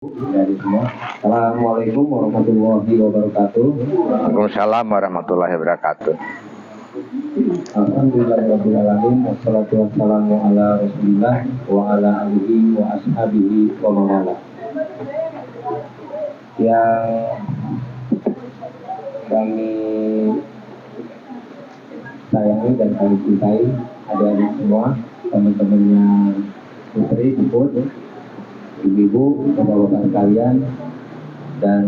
Dari semua. Assalamualaikum warahmatullahi wabarakatuh. Waalaikumsalam warahmatullahi wabarakatuh. Alhamdulillahirrahmanirrahim. Wassalatu wassalamu ala rasulillah wa ala alihi wa ashabihi wa mawala. Yang kami sayangi dan kami cintai adik-adik semua, teman-temannya Putri, Puput, ibu-ibu, bapak-bapak sekalian, dan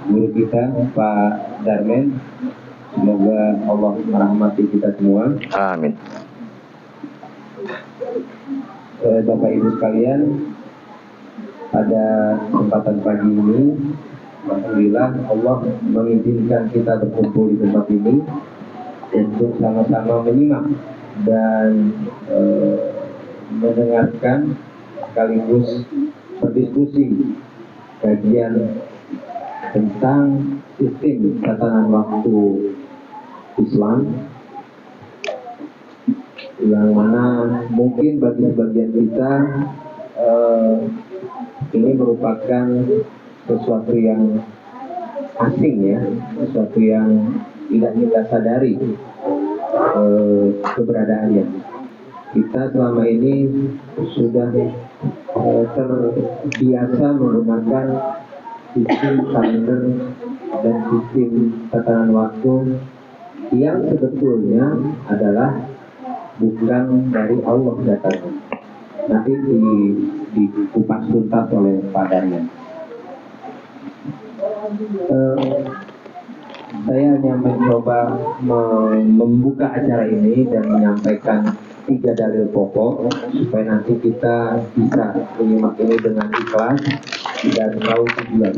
guru kita Pak Darmen. Semoga Allah merahmati kita semua. Amin. Bapak ibu sekalian, pada kesempatan pagi ini, alhamdulillah Allah mengizinkan kita berkumpul di tempat ini untuk sama-sama menyimak dan mendengarkan sekaligus berdiskusi kajian tentang sistem tatanan waktu Islam, yang mana mungkin bagi sebagian kita ini merupakan sesuatu yang asing, ya, sesuatu yang tidak kita sadari keberadaannya. Kita selama ini sudah terbiasa menggunakan sistem kalender dan sistem tatanan waktu yang sebetulnya adalah bukan dari Allah datangnya. Nanti dikupas tuntas oleh padanya. Saya hanya mencoba membuka acara ini dan menyampaikan 3 dalil pokok supaya nanti kita bisa menyimak ini dengan ikhlas dan tahu tujuan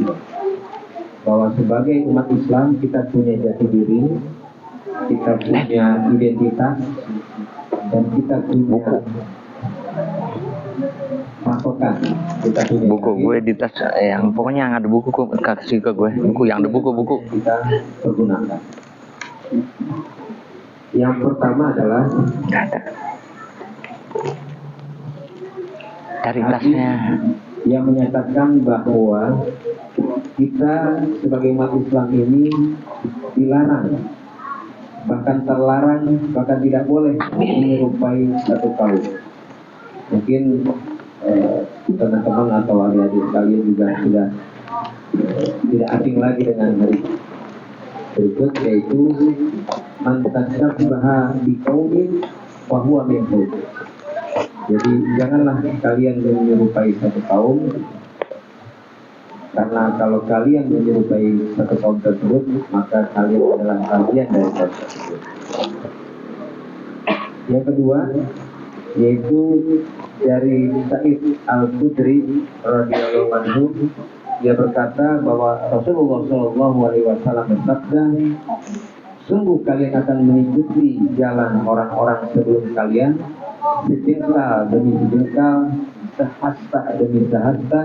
bahwa sebagai umat Islam kita punya jati diri, kita punya identitas, dan kita punya patokan. Kita punya buku gue di tas yang pokoknya yang ada buku kasih ke gue, buku yang ada buku kita pergunakan. Yang pertama adalah dari tasnya yang menyatakan bahwa kita sebagai umat Islam ini dilarang, bahkan terlarang, bahkan tidak boleh menyerupai satu kaum. Mungkin teman-teman atau adik-adik sekalian juga sudah tidak asing lagi dengan hari berikut, yaitu mantasyabaha biqaumin wa huwa minhum. Jadi janganlah kalian menyerupai satu kaum, karena kalau kalian menyerupai satu kaum tersebut, maka kalian adalah bagian dari kaum tersebut. Yang kedua, yaitu dari Sa'id Al-Khudri radhiyallahu anhu, dia berkata bahwa Rasulullah SAW bersabda, sungguh kalian akan mengikuti jalan orang-orang sebelum kalian, sejengkal demi sejengkal, sehasta demi sehasta,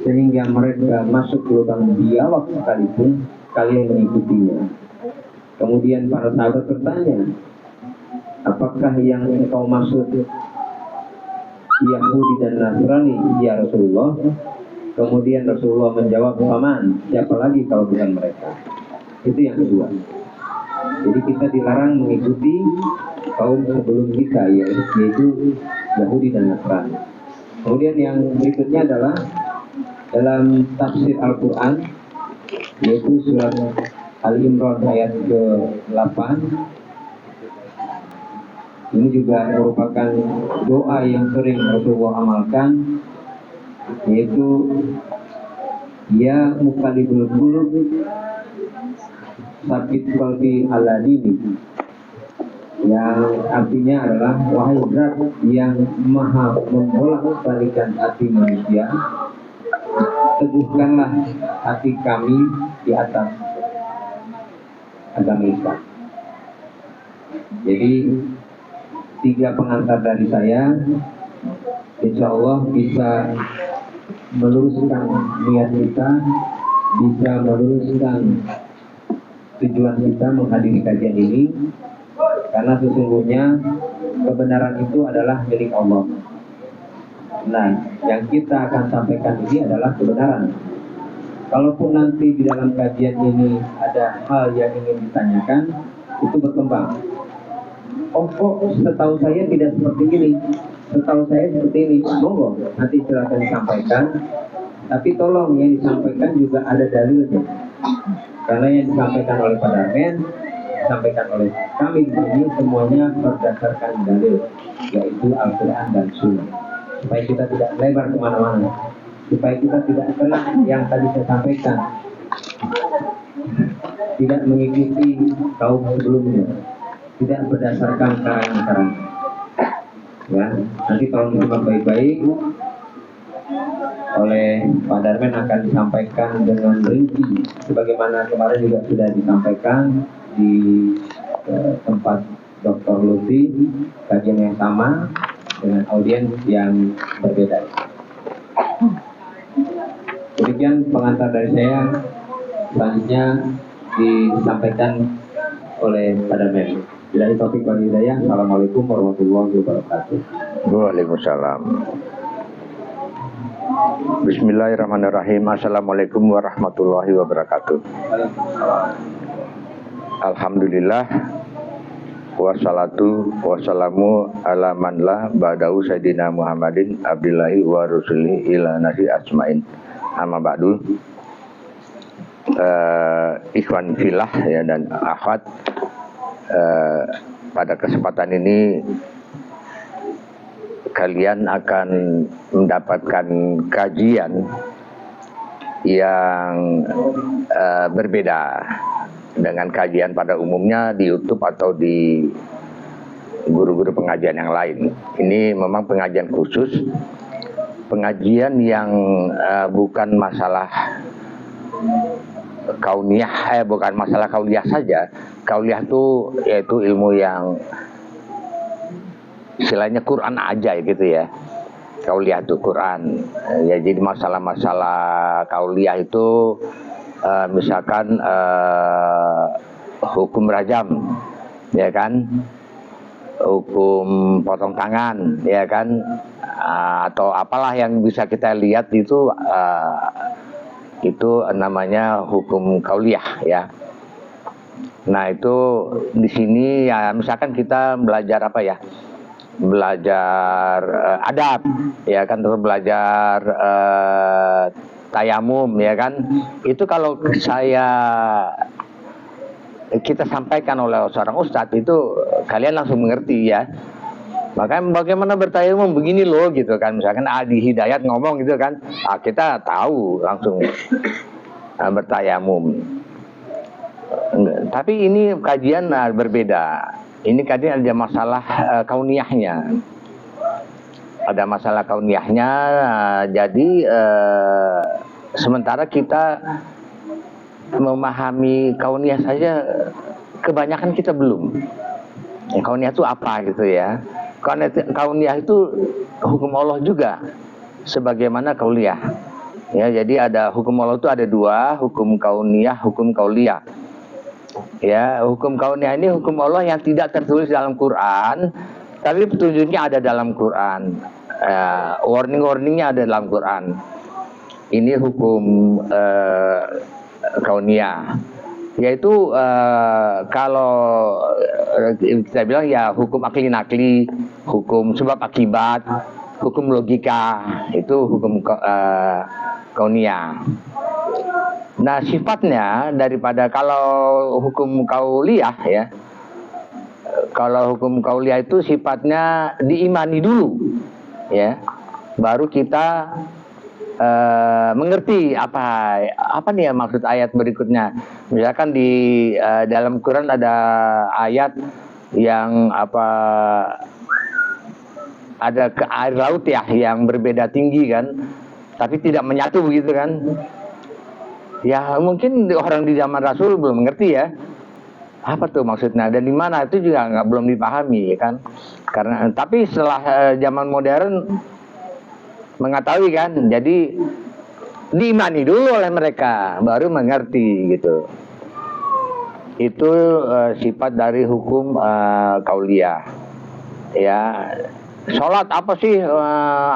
sehingga mereka masuk ke lubang biawak sekalipun kalian mengikutinya. Kemudian para sahabat bertanya, apakah yang engkau maksud Yahudi dan Nasrani, ya Rasulullah? Kemudian Rasulullah menjawab, paman, siapa lagi kalau bukan mereka? Itu yang kedua. Jadi kita dilarang mengikuti kaum sebelum kita, yaitu Yahudi dan Nasrani. Kemudian yang berikutnya adalah dalam tafsir Al-Quran, yaitu surat Al-Imran ayat ke-8. Ini juga merupakan doa yang sering Rasulullah amalkan, yaitu ya muqallibul qulub sabit qalbi ala dini, yang artinya adalah wahai zat yang maha membolak-balikan hati manusia, teguhkanlah hati kami di atas agama Islam. Jadi 3 pengantar dari saya, insya Allah bisa meluruskan niat kita, bisa meluruskan tujuan kita menghadiri kajian ini, karena sesungguhnya kebenaran itu adalah milik Allah. Nah, yang kita akan sampaikan ini adalah kebenaran. Kalaupun nanti di dalam kajian ini ada hal yang ingin ditanyakan, itu berkembang. Oh kok setahu saya tidak seperti ini, setahu saya seperti ini. Monggo, nanti silakan disampaikan. Tapi tolong yang disampaikan juga ada dalilnya. Karena yang disampaikan oleh Pak Darmen, disampaikan oleh kami di sini semuanya berdasarkan dalil, yaitu Al-Quran dan Sunnah. Supaya kita tidak lebar kemana-mana, supaya kita tidak kena yang tadi saya sampaikan, tidak mengikuti kaum sebelumnya, tidak berdasarkan karangan-karangan. Ya, nanti tolong disimak baik-baik. Oleh Pak Darmen akan disampaikan dengan rinci, sebagaimana kemarin juga sudah disampaikan di tempat Dr. Lutfi, kajian yang sama dengan audiens yang berbeda. Demikian pengantar dari saya. Selanjutnya disampaikan oleh Pak Darmen. Billahi taufiq wal hidayah. Assalamualaikum warahmatullahi wabarakatuh. Waalaikumsalam. Bismillahirrahmanirrahim. Assalamualaikum warahmatullahi wabarakatuh. Alhamdulillah, wassalatu wassalamu ala man la ba'dahu sayyidina Muhammadin abdillahi wa rasuli ila nasi asma'in. Amma ba'du. Ikhwan filah ya dan akhwat, pada kesempatan ini kalian akan mendapatkan kajian yang berbeda dengan kajian pada umumnya di YouTube atau di guru-guru pengajian yang lain. Ini memang pengajian khusus, pengajian yang bukan masalah kauniyah, bukan masalah kauliyah saja. Kauliyah itu yaitu ilmu yang istilahnya Quran aja gitu ya. Kauliyah itu Quran. Ya, jadi masalah-masalah kauliyah itu misalkan hukum rajam, ya kan, hukum potong tangan, ya kan, atau apalah yang bisa kita lihat itu namanya hukum kauliyah ya. Nah itu di sini ya misalkan kita belajar apa ya, belajar adab, ya kan, terus belajar tayamum, ya kan. Itu kalau kita sampaikan oleh seorang ustadz itu kalian langsung mengerti ya. Makanya bagaimana bertayamum begini loh gitu kan. Misalkan Adi Hidayat ngomong gitu kan, kita tahu langsung bertayamum. Tapi ini kajian berbeda. Ini kajian ada masalah kauniyahnya. Ada masalah kauniyahnya. Jadi sementara kita memahami kauniyah saja, kebanyakan kita belum. Kauniyah itu apa gitu ya? Kauniyah itu hukum Allah juga, sebagaimana kauliyah. Ya, jadi ada hukum Allah itu ada dua, hukum kauniyah, hukum kauliyah. Ya, hukum kauniyah ini hukum Allah yang tidak tertulis dalam Quran, tapi petunjuknya ada dalam Quran. Warning-warningnya ada dalam Quran. Ini hukum kauniyah. Yaitu kalau kita bilang ya hukum akli nakli, hukum sebab akibat, hukum logika, itu hukum kauniyah. Nah sifatnya daripada kalau hukum kauliyah ya, kalau hukum kauliyah itu sifatnya diimani dulu ya, baru kita mengerti apa nih ya maksud ayat berikutnya. Misalkan di dalam Quran ada ayat yang ada ke air laut ya yang berbeda tinggi kan, tapi tidak menyatu begitu kan. Ya mungkin orang di zaman Rasul belum mengerti ya apa tuh maksudnya dan di mana, itu juga belum dipahami ya kan. Karena tapi setelah zaman modern mengetahui kan, jadi diimani dulu oleh mereka baru mengerti gitu. Itu sifat dari hukum kauliyah ya. sholat apa sih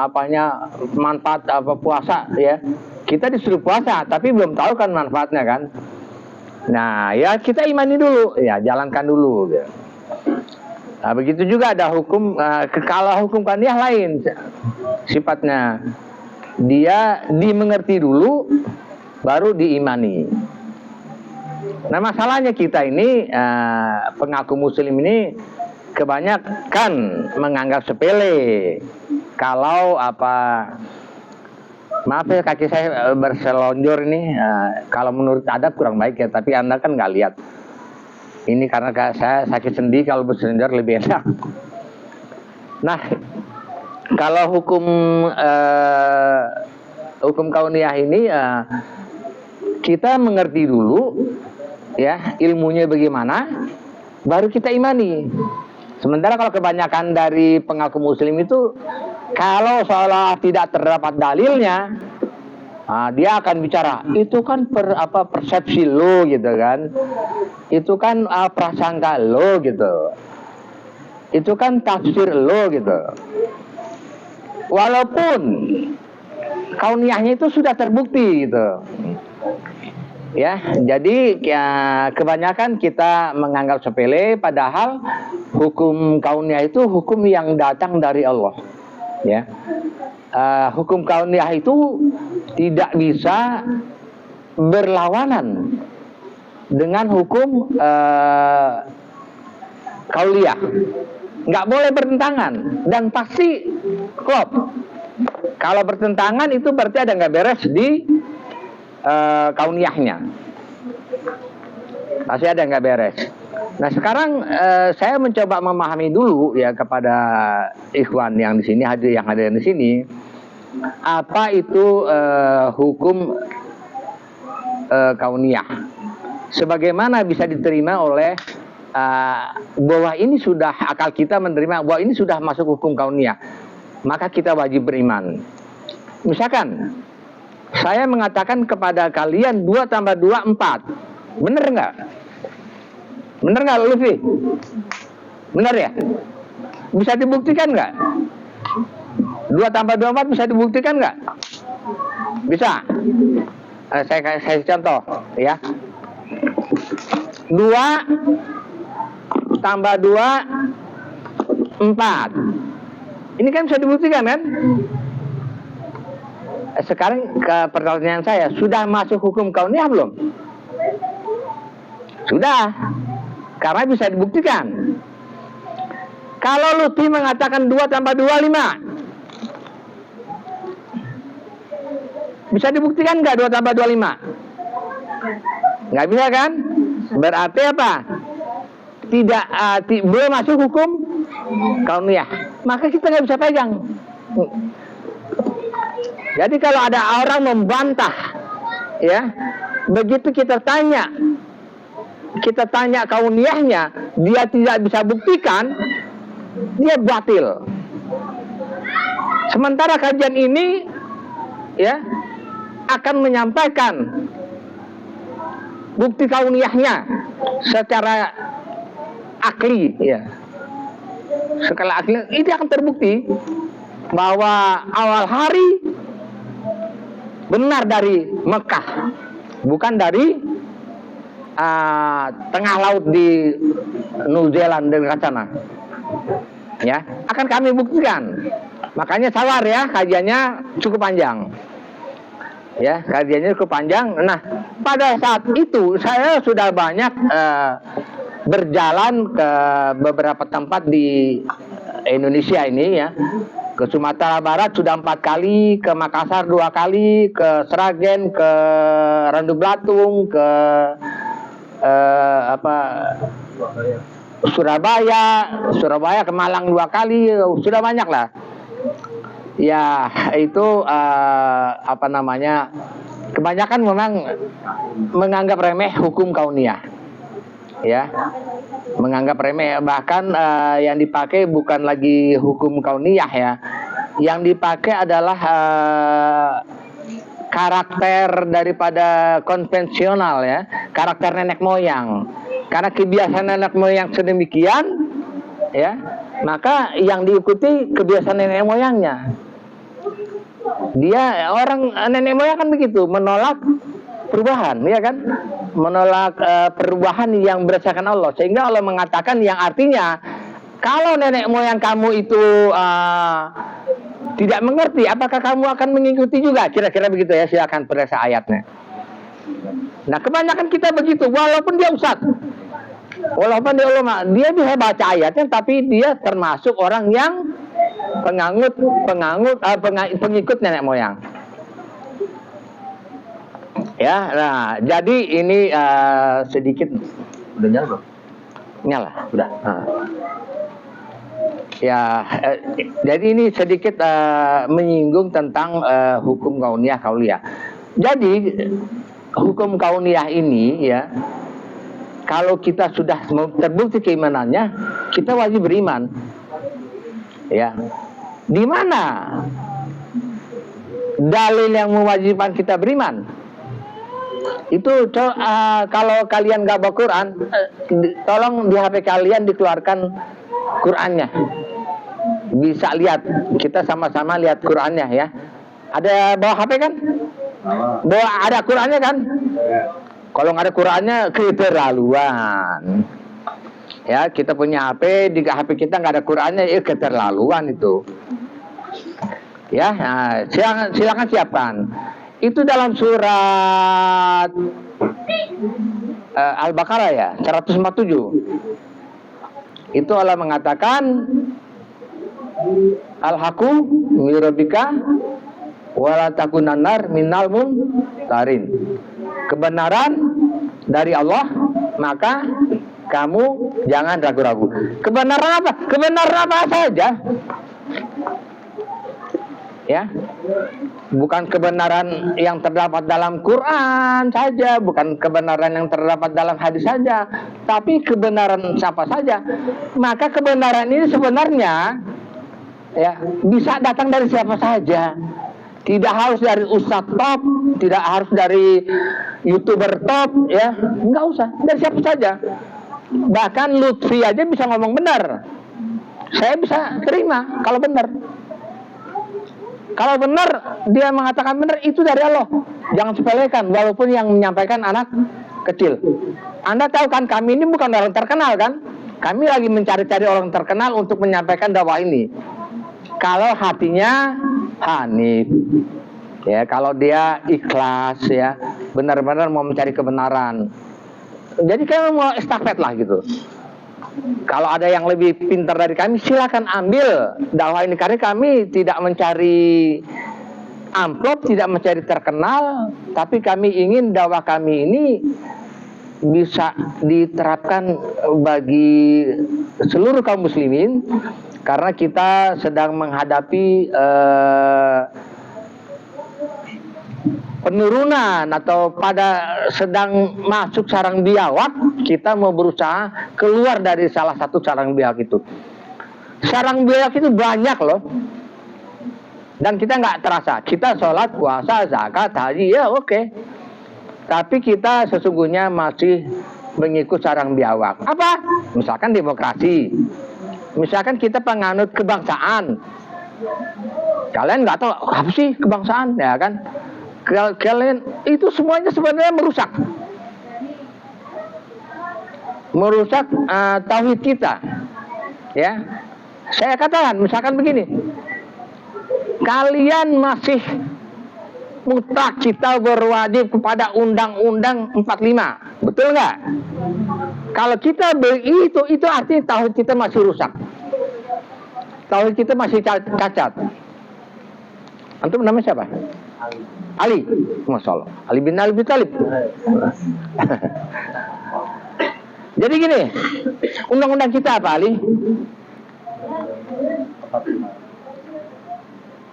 apanya manfaat apa puasa ya? Kita disuruh puasa tapi belum tahu kan manfaatnya kan. Nah ya kita imani dulu ya, jalankan dulu gitu. Nah begitu juga ada hukum kalau hukum kaniyah lain sifatnya, dia dimengerti dulu baru diimani. Nah masalahnya kita ini pengaku muslim ini kebanyakan menganggap sepele kalau maaf ya kaki saya berselonjor ini, kalau menurut adab kurang baik ya, tapi Anda kan nggak lihat. Ini karena saya sakit sendi, kalau berselonjor lebih enak. Nah, kalau hukum kauniyah ini kita mengerti dulu ya ilmunya bagaimana, baru kita imani. Sementara kalau kebanyakan dari pengaku muslim itu kalau seolah tidak terdapat dalilnya, dia akan bicara itu kan persepsi lo gitu kan, itu kan prasangka lo gitu, itu kan tafsir lo gitu. Walaupun kauniyahnya itu sudah terbukti gitu. Ya, jadi ya, kebanyakan kita menganggap sepele, padahal hukum kauniyah itu hukum yang datang dari Allah. Ya, hukum kauniyah itu tidak bisa berlawanan dengan hukum kauliyah, nggak boleh bertentangan dan pasti klop. Kalau bertentangan itu berarti ada nggak beres di kauniyahnya, pasti ada nggak beres. Nah sekarang saya mencoba memahami dulu ya kepada ikhwan yang di sini yang hadir di sini, apa itu hukum kauniyah, sebagaimana bisa diterima oleh bahwa ini sudah akal kita menerima bahwa ini sudah masuk hukum kauniyah, maka kita wajib beriman. Misalkan saya mengatakan kepada kalian 2 tambah 2 4. Bener nggak? Bener nggak Luffy? Bener ya? Bisa dibuktikan nggak? 2 tambah 2 4 bisa dibuktikan nggak? Bisa. Saya kasih contoh ya. 2 tambah 2 4. Ini kan bisa dibuktikan kan? Sekarang ke pertanyaan saya, sudah masuk hukum kauniyah belum? Sudah, karena bisa dibuktikan. Kalau Lutfi mengatakan 2 tambah 2 5, bisa dibuktikan nggak 2 tambah 2 5? Nggak bisa kan? Berarti apa? Tidak, belum masuk hukum kauniyah, maka kita nggak bisa pegang. Jadi kalau ada orang membantah, ya, begitu kita tanya kauniyahnya, dia tidak bisa buktikan, dia batil. Sementara kajian ini, ya, akan menyampaikan bukti kauniyahnya secara akli, ya, secara akli itu akan terbukti bahwa awal hari benar dari Mekah, bukan dari tengah laut di New Zealand dan sana. Ya, akan kami buktikan. Makanya sabar ya, kajiannya cukup panjang. Ya, kajiannya cukup panjang. Nah, pada saat itu saya sudah banyak berjalan ke beberapa tempat di Indonesia ini ya. Ke Sumatera Barat sudah 4 kali, ke Makassar 2 kali, ke Sragen, ke Randu Blatung, ke Surabaya ke Malang 2 kali, sudah banyak lah. Ya itu kebanyakan memang menganggap remeh hukum kauniyah, ya, menganggap remeh. Bahkan yang dipakai bukan lagi hukum kauniyah ya, yang dipakai adalah karakter daripada konvensional ya, karakter nenek moyang. Karena kebiasaan nenek moyang sedemikian ya, maka yang diikuti kebiasaan nenek moyangnya. Dia orang nenek moyang kan begitu, menolak perubahan, ya kan? Menolak perubahan yang berdasarkan Allah. Sehingga Allah mengatakan yang artinya kalau nenek moyang kamu itu tidak mengerti, apakah kamu akan mengikuti juga? Kira-kira begitu ya, silakan periksa ayatnya. Nah, kebanyakan kita begitu, walaupun dia ustadz, walaupun dia ulama, dia bisa baca ayatnya, tapi dia termasuk orang yang pengikut nenek moyang. Ya, nah, jadi ini sedikit udah nyala belum? Nyala, udah. Nah. Ya, jadi ini sedikit menyinggung tentang hukum kauniyah kauliyah. Jadi hukum kauniyah ini ya, kalau kita sudah terbukti keimanannya, kita wajib beriman. Ya, di mana dalil yang mewajibkan kita beriman? Itu kalau kalian nggak bawa Quran, tolong di HP kalian dikeluarkan Qurannya. Bisa lihat, kita sama-sama lihat Qurannya ya. Ada bawa HP kan? Bawa ada Qurannya kan? Kalau nggak ada Qurannya keterlaluan. Ya, kita punya HP, di HP kita nggak ada Qurannya, ya keterlaluan itu. Ya, nah, silakan siapkan. Itu dalam surat Al-Baqarah ya, 147. Itu Allah mengatakan Al-haqqu min rabbika wa la takunannar minal mumtarin. Kebenaran dari Allah, maka kamu jangan ragu-ragu. Kebenaran apa? Kebenaran apa saja. Ya, bukan kebenaran yang terdapat dalam Quran saja, bukan kebenaran yang terdapat dalam hadis saja, tapi kebenaran siapa saja. Maka kebenaran ini sebenarnya ya bisa datang dari siapa saja. Tidak harus dari ustadz top, tidak harus dari YouTuber top, ya, nggak usah, dari siapa saja. Bahkan Lutfi aja bisa ngomong benar. Saya bisa terima kalau benar. Kalau benar, dia mengatakan benar, itu dari Allah. Jangan sepelekan, walaupun yang menyampaikan anak kecil. Anda tahu kan, kami ini bukan orang terkenal kan? Kami lagi mencari-cari orang terkenal untuk menyampaikan dakwah ini. Kalau hatinya hanif, ya, kalau dia ikhlas, ya, benar-benar mau mencari kebenaran. Jadi kami mau estafet lah gitu. Kalau ada yang lebih pintar dari kami, silakan ambil dakwah ini, karena kami tidak mencari amplop, tidak mencari terkenal, tapi kami ingin dakwah kami ini bisa diterapkan bagi seluruh kaum muslimin, karena kita sedang menghadapi penurunan atau pada sedang masuk sarang biawak. Kita mau berusaha keluar dari salah satu sarang biawak itu. Sarang biawak itu banyak loh, dan kita nggak terasa. Kita sholat, puasa, zakat, haji, ya oke. Tapi kita sesungguhnya masih mengikut sarang biawak. Apa? Misalkan demokrasi, misalkan kita penganut kebangsaan. Kalian nggak tahu apa sih kebangsaan, ya kan? Kalian itu semuanya sebenarnya merusak tauhid kita. Ya, saya katakan misalkan begini, kalian masih mutlak kita berwajib kepada Undang-Undang 45, betul nggak? Kalau kita begitu, itu artinya tauhid kita masih rusak, tauhid kita masih cacat. Antum namanya siapa? Ali, Masya Allah, Ali bin Abi Thalib. Jadi gini, undang-undang kita apa, Ali?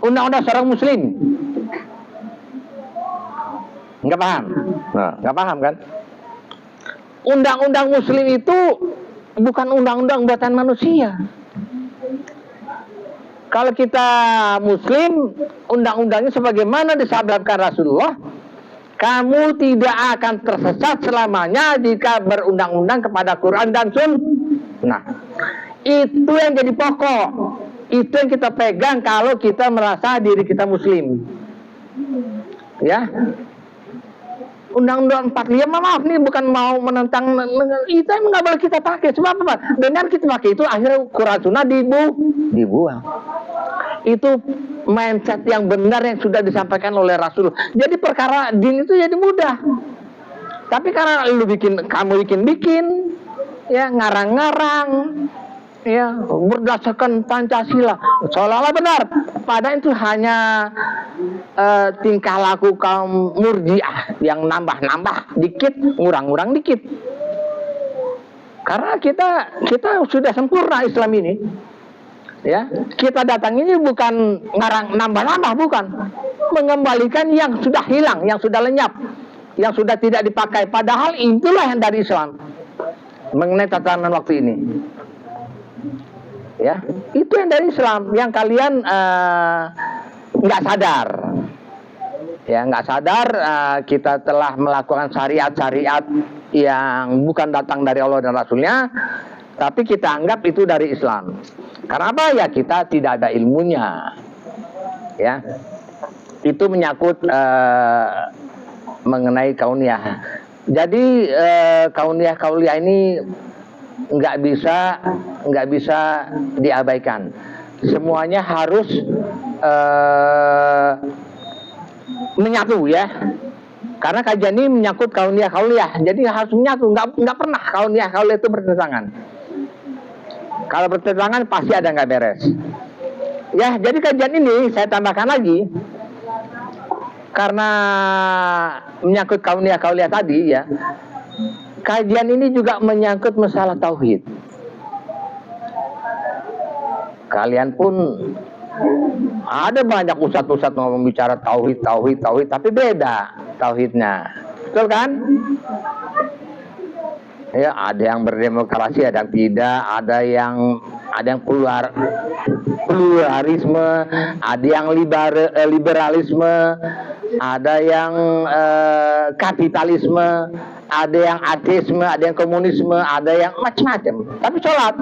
Undang-undang seorang muslim. Nggak paham? Nah, nggak paham kan? Undang-undang muslim itu bukan undang-undang buatan manusia. Kalau kita muslim, undang-undangnya sebagaimana disabdakan Rasulullah, kamu tidak akan tersesat selamanya jika berundang-undang kepada Quran dan Sunnah. Itu yang jadi pokok. Itu yang kita pegang kalau kita merasa diri kita muslim. Ya. Undang-undang 45, maaf nih bukan mau menentang, itu emang nggak boleh kita pakai. Sebab apa? Dengan kita pakai itu akhirnya Quran Sunnah dibuang. Itu mindset yang benar yang sudah disampaikan oleh Rasul. Jadi perkara din itu jadi mudah. Tapi karena kamu bikin, ya ngarang-ngarang, ya berdasarkan Pancasila, seolah-olah benar. Padahal itu hanya tingkah laku kaum murjiah yang nambah-nambah dikit, ngurang-ngurang dikit. Karena kita sudah sempurna Islam ini. Ya, kita datang ini bukan ngarang nambah-nambah, bukan. Mengembalikan yang sudah hilang, yang sudah lenyap, yang sudah tidak dipakai. Padahal itulah yang dari Islam mengenai tatanan waktu ini. Ya, itu yang dari Islam yang kalian nggak sadar. Ya, nggak sadar kita telah melakukan syariat-syariat yang bukan datang dari Allah dan Rasulnya, tapi kita anggap itu dari Islam. Karena apa? Ya kita tidak ada ilmunya. Ya, itu menyangkut mengenai kauniyah. Jadi kauniyah ini nggak bisa diabaikan. Semuanya harus menyatu, ya. Karena kajian ini menyangkut kauniyah. Jadi harus menyatu. Nggak pernah kauniyah itu bertentangan. Kalau bertentangan pasti ada nggak beres. Ya, jadi kajian ini saya tambahkan lagi. Karena menyangkut kauniyah tadi, ya. Kajian ini juga menyangkut masalah tauhid. Kalian pun ada banyak ustadz ngomong bicara tauhid, tapi beda tauhidnya. Betul kan? Ya, ada yang berdemokrasi, ada yang tidak, ada yang pluralisme, ada yang liberalisme, ada yang kapitalisme, ada yang ateisme, ada yang komunisme, ada yang macam-macam. Tapi sholat,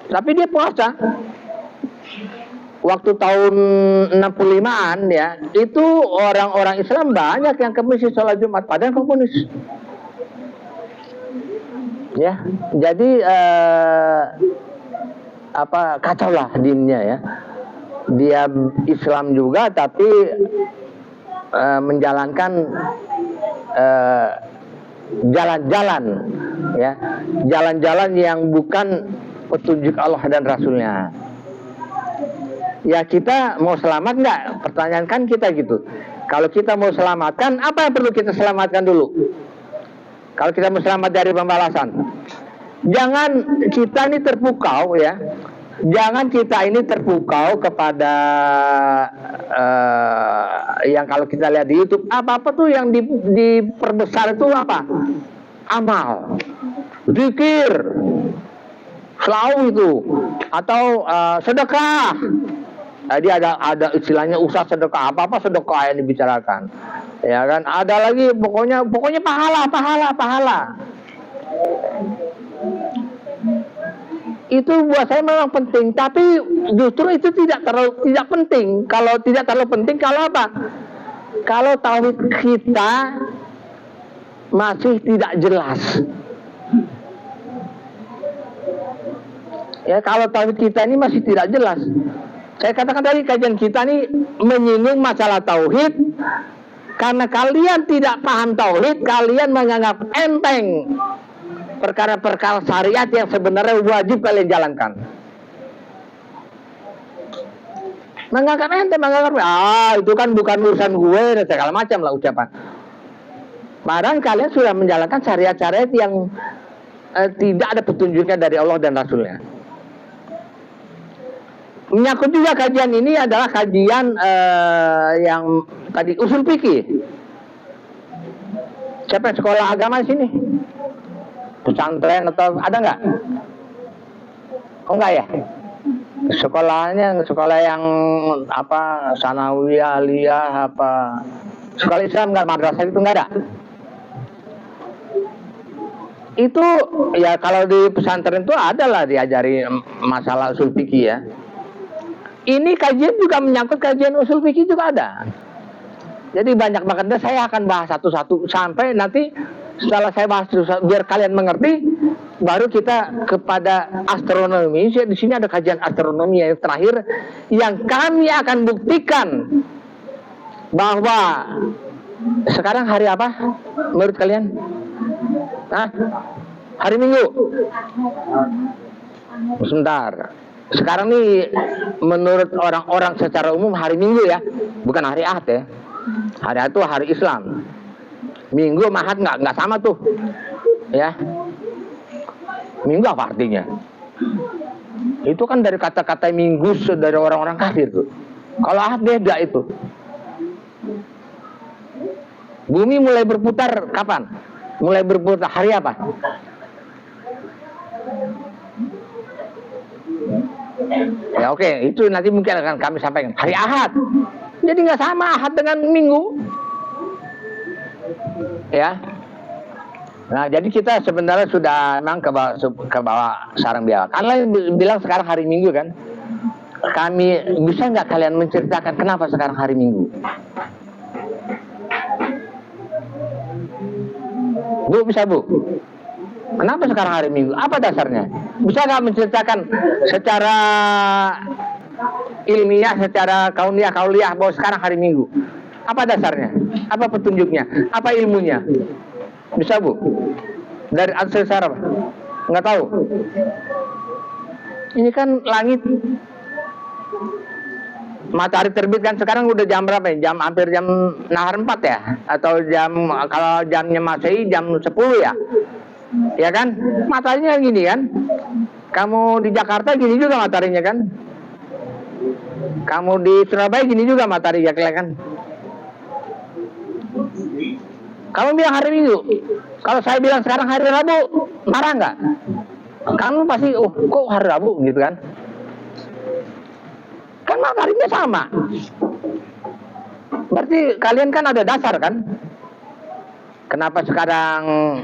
tapi dia puasa. Waktu tahun 65-an, ya, itu orang-orang Islam banyak yang ke masjid sholat Jumat, padahal komunis. Ya, jadi kacau lah dinnya, ya. Dia Islam juga tapi menjalankan jalan-jalan, ya, jalan-jalan yang bukan petunjuk Allah dan Rasulnya. Ya, kita mau selamat nggak? Pertanyaan kan kita gitu. Kalau kita mau selamatkan, apa yang perlu kita selamatkan dulu? Kalau kita mau selamat dari pembalasan, jangan kita ini terpukau, ya. Jangan kita ini terpukau kepada yang kalau kita lihat di YouTube, apa-apa tuh yang diperbesar itu apa? Amal, zikir, selalu itu, atau sedekah. Tadi ada istilahnya usaha sedekah, apa-apa sedekah yang dibicarakan. Ya kan, ada lagi pokoknya pahala. Itu buat saya memang penting, tapi justru itu tidak penting. Kalau tidak terlalu penting, kalau apa? Kalau tauhid kita masih tidak jelas. Ya, kalau tauhid kita ini masih tidak jelas. Saya katakan tadi kajian kita ini menyinggung masalah tauhid. Karena kalian tidak paham tauhid, kalian menganggap enteng perkara-perkara syariat yang sebenarnya wajib kalian jalankan. Menganggap enteng, itu kan bukan urusan gue, dan segala macam lah ucapan. Padahal kalian sudah menjalankan syariat-syariat yang tidak ada petunjuknya dari Allah dan Rasulnya. Menyangkut juga kajian ini adalah kajian yang tadi usul fikih. Siapa yang sekolah agama di sini? Pesantren atau ada nggak? Oh nggak ya? Sekolahnya sekolah yang apa? Sanawiyah, aliyah, apa? Sekolah Islam nggak, madrasah itu nggak ada. itu ya kalau di pesantren itu adalah diajari masalah usul fikih ya. Ini kajian juga menyangkut kajian usul fikih juga ada. Jadi banyak banget, saya akan bahas satu-satu sampai nanti setelah saya bahas biar kalian mengerti, baru kita kepada astronomi. Di sini ada kajian astronomi yang terakhir yang kami akan buktikan bahwa sekarang hari apa menurut kalian? Hah? Hari Minggu. Sebentar. Sekarang nih menurut orang-orang secara umum hari Minggu ya, bukan hari Ahad ya. Hari Ahad itu hari Islam. Minggu sama Ahad nggak sama tuh, ya. Minggu apa artinya? Itu kan dari kata-kata minggu dari orang-orang kafir tuh. Kalau Ahad beda itu. Bumi mulai berputar kapan? Mulai berputar hari apa? Ya oke, itu nanti mungkin akan kami sampaikan. Hari Ahad. Jadi nggak sama Ahad dengan Minggu. Ya. Nah, jadi kita sebenarnya sudah memang ke bawah sarang biawak. Kalian bilang sekarang hari Minggu kan? Kami bisa nggak kalian menceritakan kenapa sekarang hari Minggu? Bu, bisa Bu? Kenapa sekarang hari Minggu? Apa dasarnya? Bisa nggak menceritakan secara ilmiah, secara kauliah bahwa sekarang hari Minggu? Apa dasarnya? Apa petunjuknya? Apa ilmunya? Bisa Bu? Dari Al-Sesar apa? Nggak tahu. Ini kan langit. Matahari terbit kan sekarang udah jam berapa ya? Hampir jam nahar 4 ya? Atau kalau jamnya Masehi jam 10 ya? Ya kan? Mataharinya gini kan? Kamu di Jakarta gini juga mataharinya kan? Kamu di Surabaya gini juga mataharinya kan? Kamu bilang hari Minggu. Kalau saya bilang sekarang hari Rabu, marah nggak? Kamu pasti, oh kok hari Rabu gitu kan? Kan mataharinya sama. Berarti kalian kan ada dasar kan? Kenapa sekarang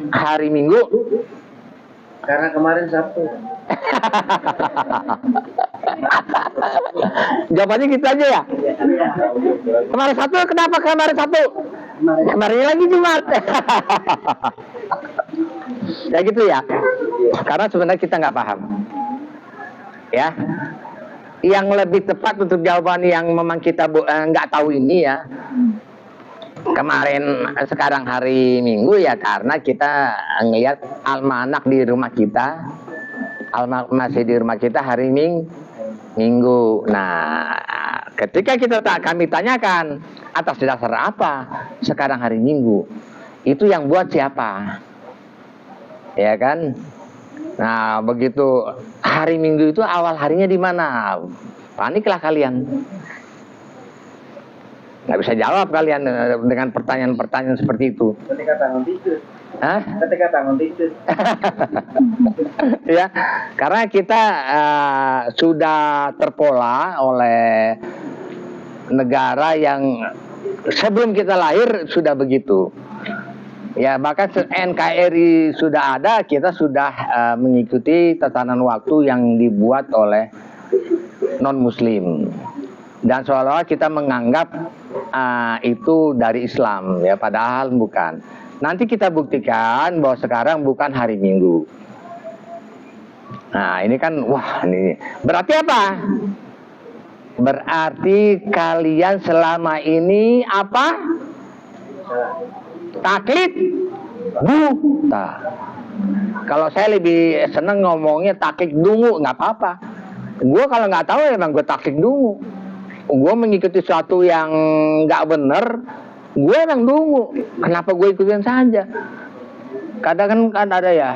hari Minggu? Karena kemarin Sabtu. Jawabannya gitu aja ya? Kemarin Sabtu, kenapa kemarin Sabtu? Kemarin lagi Jumat. Ya gitu ya. Karena sebenarnya kita nggak paham. Ya. Yang lebih tepat untuk jawaban yang memang kita nggak tahu ini ya. Kemarin sekarang hari Minggu ya karena kita ngelihat almanak di rumah kita, almanak masih di rumah kita hari Minggu. Nah, ketika kami tanyakan atas dasar apa sekarang hari Minggu, itu yang buat siapa? Ya kan? Nah, begitu hari Minggu itu awal harinya di mana? Paniklah kalian. Nggak bisa jawab kalian dengan pertanyaan-pertanyaan seperti itu. Ketika tangan tidur. Hah? Ketika tangan tidur. Ya, karena kita sudah terpola oleh negara yang sebelum kita lahir sudah begitu. Ya, bahkan NKRI sudah ada, kita sudah mengikuti tatanan waktu yang dibuat oleh non-Muslim. Dan seolah-olah kita menganggap itu dari Islam, ya padahal bukan. Nanti kita buktikan bahwa sekarang bukan hari Minggu. Nah, ini kan, wah ini berarti apa? Berarti kalian selama ini apa? Taklid buta. Kalau saya lebih seneng ngomongnya taklid dungu, nggak apa-apa. Gue kalau nggak tahu emang gue taklid dungu. Gue mengikuti sesuatu yang nggak bener, gue emang dungu. Kenapa gue ikutin saja? Kadang kan ada ya,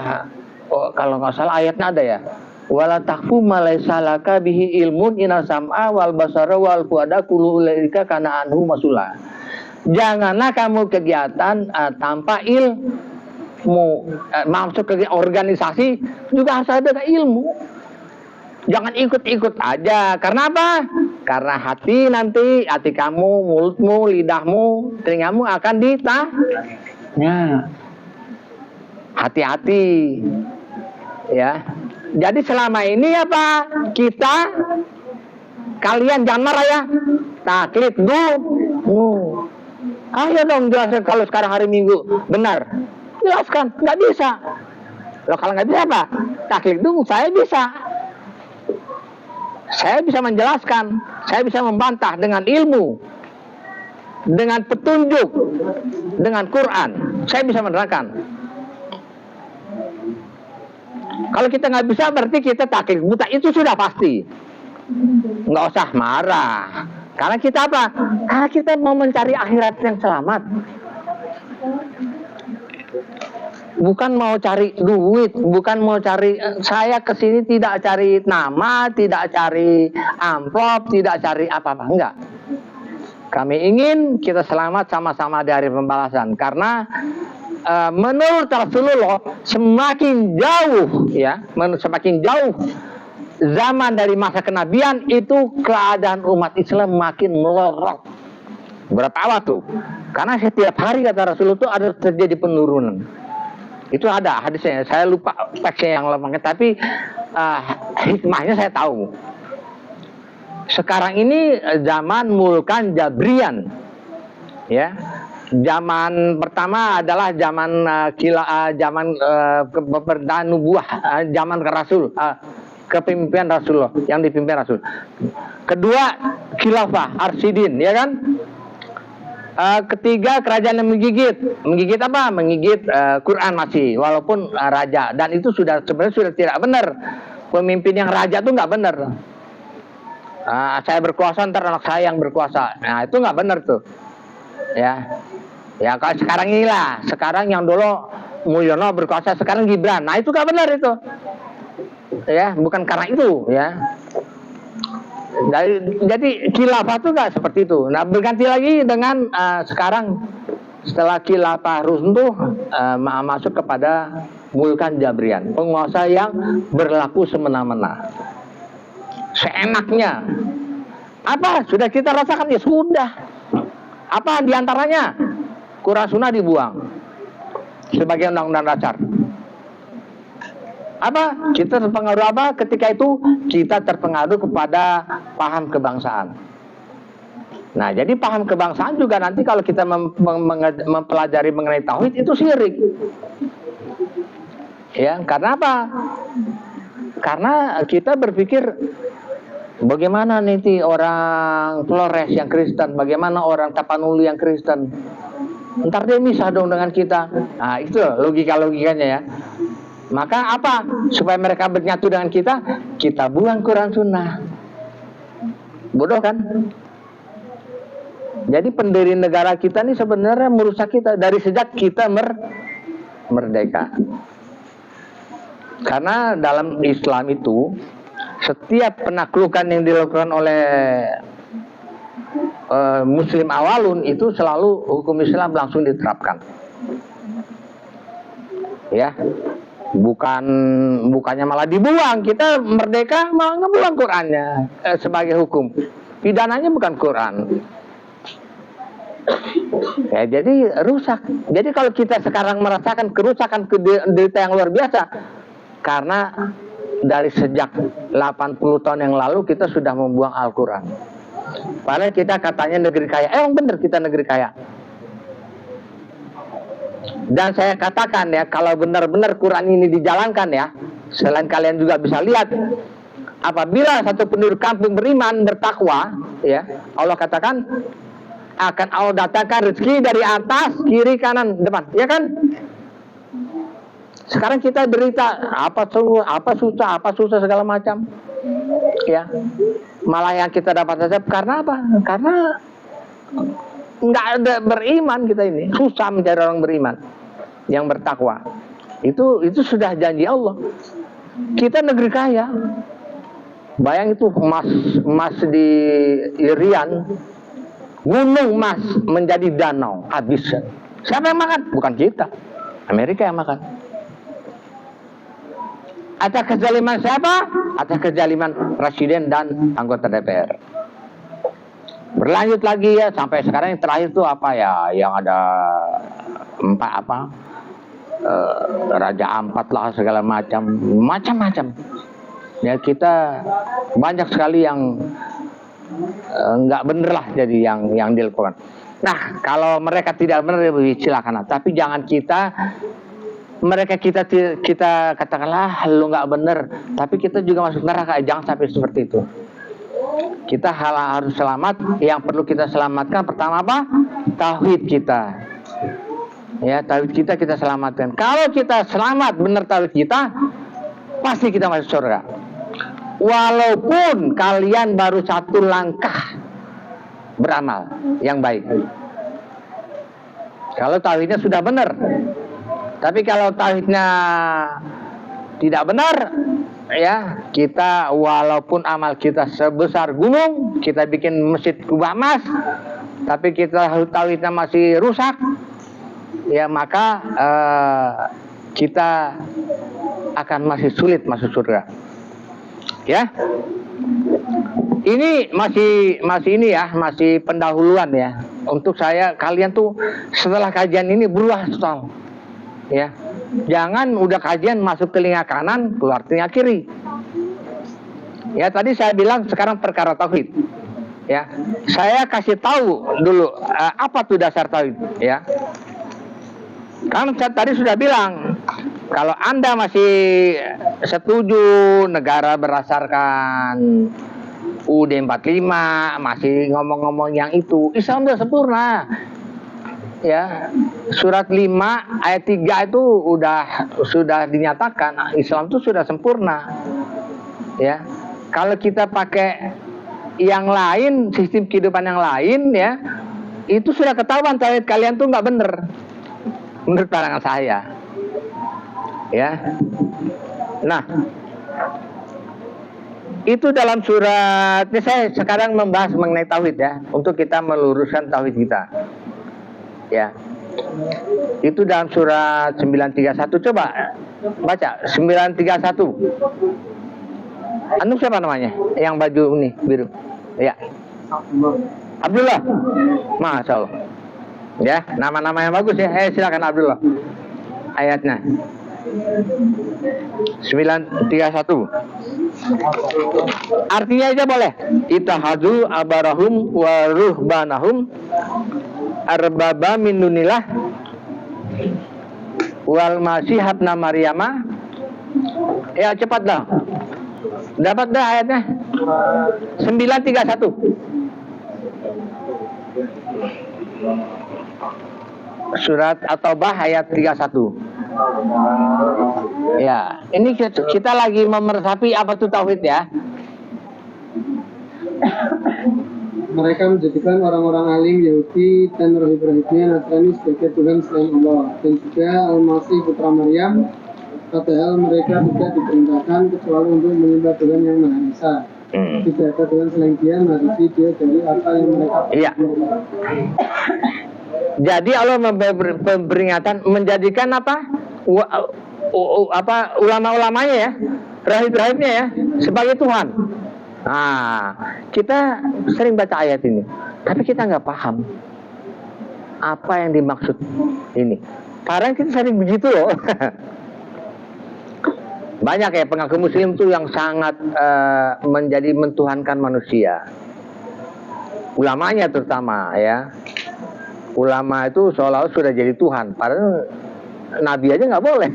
oh, kalau nggak salah ayatnya ada ya. Wala takfu malaisalaka bihi ilmun ina sam'a wal basara wal fuada kullu ulaika kana anhu masula. Janganlah kamu kegiatan tanpa ilmu. Masuk ke organisasi juga harus ada ilmu. Jangan ikut-ikut aja. Karena apa? Karena hati kamu, mulutmu, lidahmu, telingamu akan ditanya. hati-hati ya. Jadi selama ini apa kalian jangan marah ya, taklid dulu. Ayo dong jelaskan kalau sekarang hari Minggu benar, jelaskan. Nggak bisa. Loh, kalau nggak bisa apa? Taklid dulu. Saya bisa menjelaskan, saya bisa membantah dengan ilmu, dengan petunjuk, dengan Quran. Saya bisa menerangkan. Kalau kita nggak bisa berarti kita taklid buta, itu sudah pasti. Nggak usah marah. Karena kita apa? Karena kita mau mencari akhirat yang selamat. Bukan mau cari duit, bukan mau cari. Saya kesini tidak cari nama, tidak cari amplop, tidak cari apa-apa, enggak. Kami ingin kita selamat sama-sama dari pembalasan. Karena menurut Rasulullah semakin jauh ya, semakin jauh zaman dari masa kenabian itu keadaan umat Islam makin melorot. Berapa waktu? Karena setiap hari kata Rasulullah itu ada terjadi penurunan. Itu ada hadisnya, saya lupa teksnya yang lemahnya, tapi hikmahnya saya tahu. Sekarang ini zaman mulkan Jabrian, ya. Zaman pertama adalah zaman pemerintahan nubuah, zaman Rasul, kepemimpinan Rasulullah yang dipimpin Rasul. Kedua khilafah Arsyidin, ya kan? Ketiga kerajaan yang menggigit apa? Menggigit Quran masih, walaupun raja, dan itu sebenarnya sudah tidak benar. Pemimpin yang raja itu nggak benar. Saya berkuasa ntar anak saya yang berkuasa, nah itu nggak benar tuh, ya. Ya kalau sekarang inilah, sekarang yang dulu Mulyono berkuasa, sekarang Gibran, nah itu nggak benar itu, ya. Bukan karena itu, ya. Jadi khilafah itu nggak seperti itu. Nah berganti lagi dengan sekarang setelah khilafah runtuh masuk kepada mulkan Jabrian, penguasa yang berlaku semena-mena, seenaknya. Apa sudah kita rasakan, ya sudah. Apa diantaranya? Quran Sunnah dibuang sebagai undang-undang dasar. Apa? Kita terpengaruh apa? Ketika itu kita terpengaruh kepada paham kebangsaan. Nah, jadi paham kebangsaan juga nanti kalau kita mempelajari mengenai tauhid itu syirik. Ya, karena apa? Karena kita berpikir bagaimana nanti orang Flores yang Kristen, bagaimana orang Tapanuli yang Kristen. Ntar dia misah dong dengan kita. Nah, itu logika-logikanya ya. Maka apa? Supaya mereka bernyatu dengan kita buang Quran Sunnah. Bodoh kan? Jadi pendiri negara kita ini sebenarnya merusak kita dari sejak kita merdeka. Karena dalam Islam itu setiap penaklukan yang dilakukan oleh Muslim awalun itu selalu hukum Islam langsung diterapkan. Ya. Bukannya malah dibuang. Kita merdeka malah ngebuang Qurannya sebagai hukum. Pidananya bukan Quran. Ya, jadi rusak. Jadi kalau kita sekarang merasakan kerusakan derita yang luar biasa, karena dari sejak 80 tahun yang lalu kita sudah membuang Al-Quran. Padahal kita katanya negeri kaya. Emang benar kita negeri kaya. Dan saya katakan ya, kalau benar-benar Quran ini dijalankan ya, selain kalian juga bisa lihat, apabila satu penduduk kampung beriman, bertakwa, ya, Allah katakan akan Allah datangkan rezeki dari atas, kiri, kanan, depan, ya kan? Sekarang kita berita apa susah segala macam, ya. Malah yang kita dapat saja karena apa? Karena nggak ada beriman kita ini, susah mencari orang beriman yang bertakwa. Itu sudah janji Allah. Kita negeri kaya. Bayang itu emas di Irian, gunung emas menjadi danau, habis. Siapa yang makan? Bukan kita, Amerika yang makan. Atas kezaliman siapa? Atas kezaliman presiden dan anggota DPR. Berlanjut lagi ya sampai sekarang yang terakhir itu apa ya? Yang ada Raja Ampat lah segala macam-macam. Ya kita banyak sekali yang nggak bener lah jadi yang dilakukan. Nah kalau mereka tidak benar ya silakan, tapi jangan kita katakanlah lu nggak bener, tapi kita juga masuk neraka. Jangan sampai seperti itu. Kita harus selamat. Yang perlu kita selamatkan pertama apa? Tauhid kita. Ya, tauhid kita selamatkan. Kalau kita selamat benar tauhid kita, pasti kita masuk surga. Walaupun kalian baru satu langkah beramal yang baik. Kalau tauhidnya sudah benar. Tapi kalau tauhidnya tidak benar, ya kita walaupun amal kita sebesar gunung, kita bikin masjid kubah emas, tapi kita tauhidnya masih rusak, ya maka kita akan masih sulit masuk surga. Ya, ini masih ini ya, masih pendahuluan ya. Untuk kalian tuh setelah kajian ini berubah total. Ya, jangan udah kajian masuk telinga kanan keluar telinga kiri. Ya tadi saya bilang sekarang perkara tauhid. Ya, saya kasih tahu dulu apa tuh dasar tauhid. Ya, kan saya tadi sudah bilang kalau Anda masih setuju negara berdasarkan UUD 45 masih ngomong-ngomong yang itu, Islam sudah sempurna. Ya, surat 5 ayat 3 itu sudah dinyatakan Islam itu sudah sempurna. Ya, kalau kita pakai yang lain, sistem kehidupan yang lain ya, itu sudah ketahuan tauhid kalian tuh nggak bener menurut pandangan saya. Ya, nah itu dalam surat ini saya sekarang membahas mengenai tauhid ya, untuk kita meluruskan tauhid kita. Ya, itu dalam surat 931. Coba baca 931. Anu siapa namanya? Yang baju ini biru. Ya, Abdullah. Masya Allah. Ya, nama-nama yang bagus ya. Silakan Abdullah. Ayatnya 931. Artinya aja boleh. Itahadu abarahum wa ruhbanahum arbaba min dunillah wal masih ibna maryama. Ya cepat dah. Dapat dah ayatnya 931. Surat At-Taubah ayat 31. Ya, ini kita lagi meresapi apa itu tauhid ya. Mereka menjadikan orang-orang alim Yahudi dan rahib-rahibnya Nasrani sebagai Tuhan selain Allah, dan juga Al-Masih putra Maryam, padahal mereka tidak diperintahkan kecuali untuk menyembah Tuhan yang Maha Esa. Tidak ada Tuhan selain Dia, mari dia dari apa yang mereka iya. Jadi Allah memberingatkan menjadikan ulama-ulamanya ya, rahib-rahibnya ya sebagai Tuhan. Nah, kita sering baca ayat ini, tapi kita nggak paham apa yang dimaksud ini. Padahal kita sering begitu loh. Banyak ya pengaku Muslim tuh yang sangat mentuhankan manusia. Ulamanya terutama ya. Ulama itu seolah-olah sudah jadi Tuhan, padahal Nabi aja nggak boleh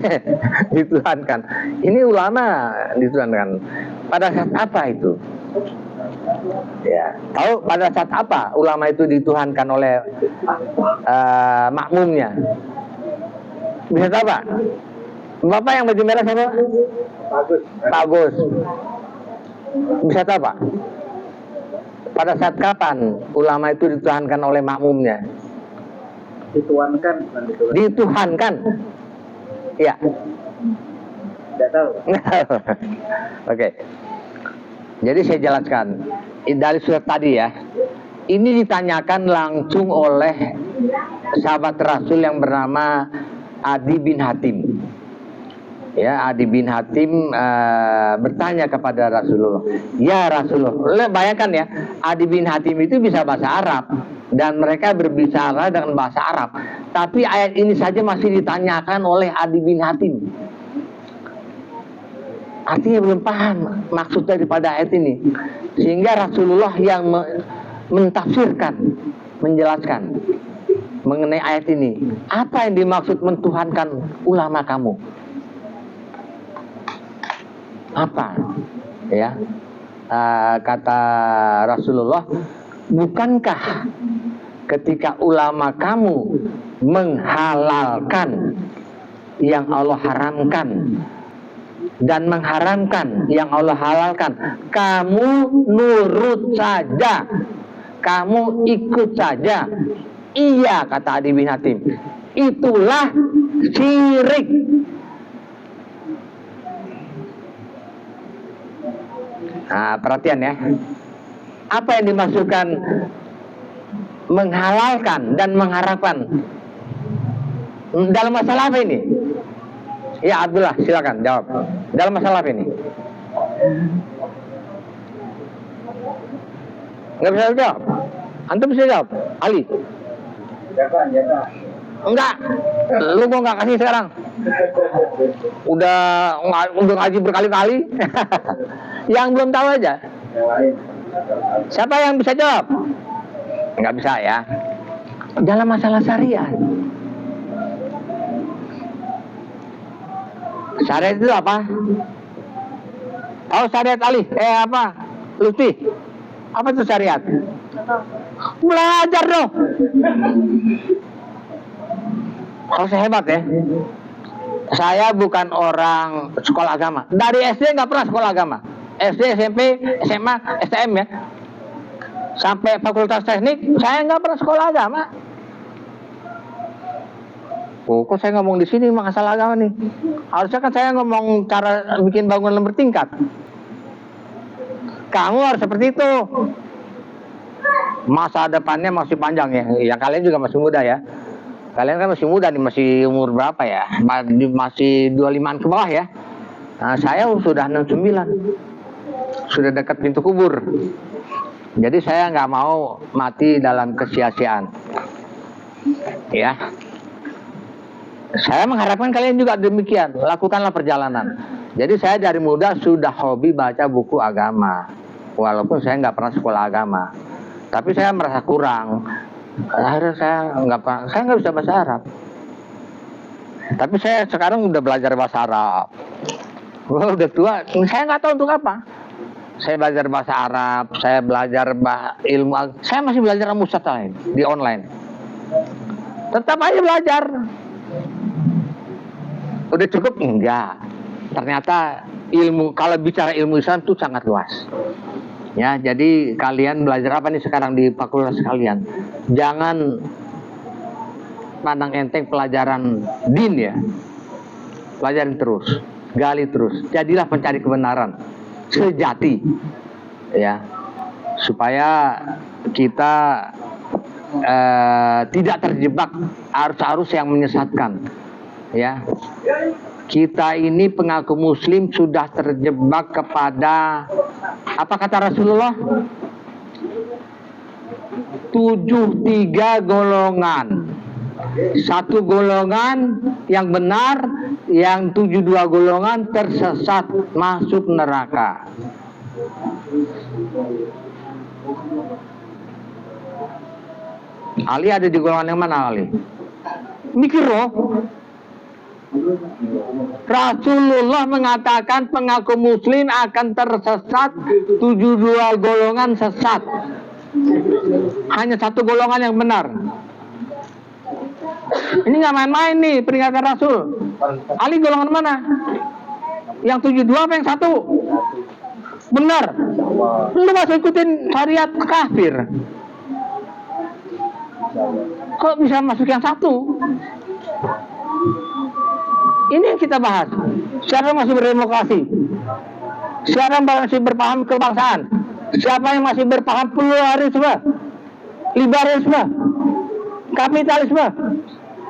dituhankan. Ini ulama dituhankan. Pada saat apa itu? Ya, tahu pada saat apa ulama itu dituhankan oleh makmumnya? Bisa tahu Pak? Bapak yang baju merah siapa? Pak Agus. Bisa tahu Pak? Pada saat kapan ulama itu dituhankan oleh makmumnya? Dituhankan. Ya. Tidak tahu. Oke. Jadi saya jelaskan dari surat tadi ya. Ini ditanyakan langsung oleh sahabat Rasul yang bernama Adi bin Hatim. Ya, Adi bin Hatim bertanya kepada Rasulullah. Ya Rasulullah, bayangkan ya, Adi bin Hatim itu bisa bahasa Arab, dan mereka berbicara dengan bahasa Arab. Tapi ayat ini saja masih ditanyakan oleh Adi bin Hatim. Artinya belum paham maksud daripada ayat ini, sehingga Rasulullah yang mentafsirkan, menjelaskan mengenai ayat ini. Apa yang dimaksud mentuhankan ulama kamu? Apa? Ya, kata Rasulullah, bukankah ketika ulama kamu menghalalkan yang Allah haramkan dan mengharamkan yang Allah halalkan, kamu nurut saja, kamu ikut saja? Iya, kata Adi bin Hatim, itulah syirik. Nah, perhatian ya, apa yang dimaksudkan menghalalkan dan mengharapkan dalam masalah apa ini? Ya, Abdullah, silakan jawab. Dalam masalah apa ini? Nggak bisa jawab. Antum bisa jawab, Ali? Jangan. Enggak, lu mau nggak kasih sekarang? Udah ngaji berkali-kali. Yang belum tahu aja. Yang lain. Siapa yang bisa jawab? Nggak bisa ya. Dalam masalah syariat. Syariat itu apa? Oh, syariat Ali. Apa? Lutfi. Apa itu syariat? Belajar dong. Kalau saya hebat ya. Saya bukan orang sekolah agama. Dari SD nggak pernah sekolah agama. SD, SMP, SMA, STM ya. Sampai fakultas teknik, saya nggak pernah sekolah agama. Oh, kok saya ngomong di sini masalah agama nih? Harusnya kan saya ngomong cara bikin bangunan bertingkat. Kamu harus seperti itu. Masa depannya masih panjang ya. Yang kalian juga masih muda ya. Kalian kan masih muda nih, masih umur berapa ya? Masih 25-an ke bawah ya. Nah, saya sudah 69. Sudah dekat pintu kubur. Jadi saya nggak mau mati dalam kesia-siaan. Ya. Saya mengharapkan kalian juga demikian. Lakukanlah perjalanan. Jadi saya dari muda sudah hobi baca buku agama. Walaupun saya nggak pernah sekolah agama. Tapi saya merasa kurang. Akhirnya saya nggak bisa bahasa Arab. Tapi saya sekarang udah belajar bahasa Arab. Wah, udah tua. Saya nggak tahu untuk apa. Saya belajar bahasa Arab. Saya belajar ilmu. Saya masih belajar ilmu lain di online. Tetap aja belajar. Udah cukup? Enggak. Ternyata ilmu, kalau bicara ilmu Islam itu sangat luas. Ya, jadi kalian belajar apa nih sekarang di fakultas kalian? Jangan pandang enteng pelajaran din ya. Pelajarin terus, gali terus. Jadilah pencari kebenaran sejati. Ya. Supaya kita tidak terjebak arus-arus yang menyesatkan. Ya. Kita ini pengaku muslim sudah terjebak kepada apa kata Rasulullah? 73 golongan. Satu golongan yang benar, yang 72 golongan tersesat masuk neraka. Ali ada di golongan yang mana, Ali? Mikir loh. Rasulullah mengatakan pengaku muslim akan tersesat 72 golongan sesat. Hanya satu golongan yang benar. Ini nggak main-main nih peringatan Rasul. Ali golongan mana? Yang 72 apa yang satu? Benar. Lu masih ikutin syariat kafir. Kok bisa masuk yang satu? Ini yang kita bahas. Siapa yang masih berdemokrasi? Siapa yang masih berpaham kebangsaan? Siapa yang masih berpaham pluralisme, liberalisme, kapitalisme?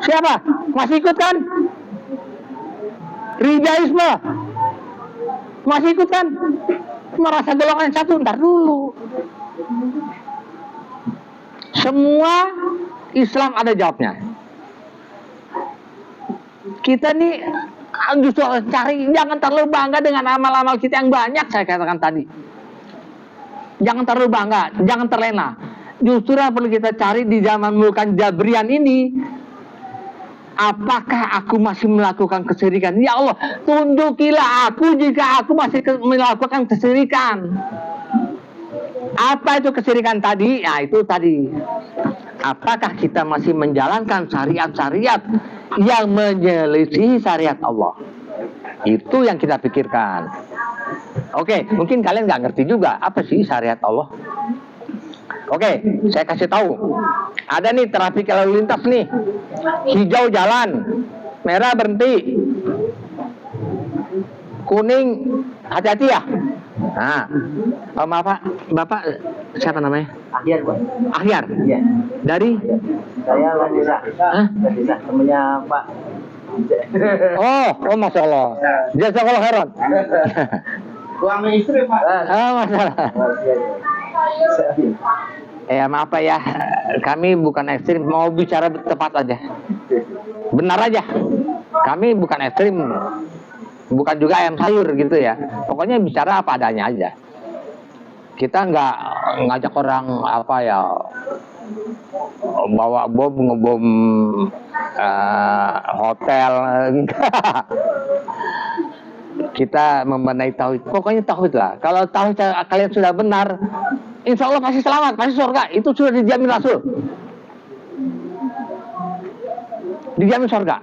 Siapa? Masih ikut kan? Rijalisme? Masih ikut kan? Merasa golongan satu, ntar dulu. Semua Islam ada jawabnya. Kita nih justru harus cari, jangan terlalu bangga dengan amal-amal kita yang banyak, saya katakan tadi. Jangan terlalu bangga, jangan terlena. Justru yang perlu kita cari di zaman Mulkan Jabrian ini, apakah aku masih melakukan kesyirikan? Ya Allah, tunjukilah aku jika aku masih melakukan kesyirikan. Apa itu kesyirikan tadi? Ya itu tadi. Apakah kita masih menjalankan syariat-syariat yang menyelisihi syariat Allah? Itu yang kita pikirkan. Oke, mungkin kalian nggak ngerti juga apa sih syariat Allah. Oke, saya kasih tahu. Ada nih trafik lalu lintas nih. Hijau jalan, merah berhenti, kuning hati-hati ya. Nah, Bapak siapa namanya? Akhir, Pak. Ahyar. Iya. Dari? Saya Ladisa. Hah? Ladisa, temennya Pak. Oh, masya Allah. Jazakallah khairan. Suami istri, Pak. Masalah. Maaf Pak ya, kami bukan ekstrim, mau bicara tepat aja, benar aja. Kami bukan ekstrim, bukan juga ayam sayur gitu ya. Pokoknya bicara apa adanya aja. Kita nggak ngajak orang apa ya, bawa bom ngebom hotel. Kita membenahi tauhid. Pokoknya tauhid lah. Kalau tauhid kalian sudah benar, insya Allah pasti selamat, pasti surga. Itu sudah dijamin Rasul. Dijamin surga.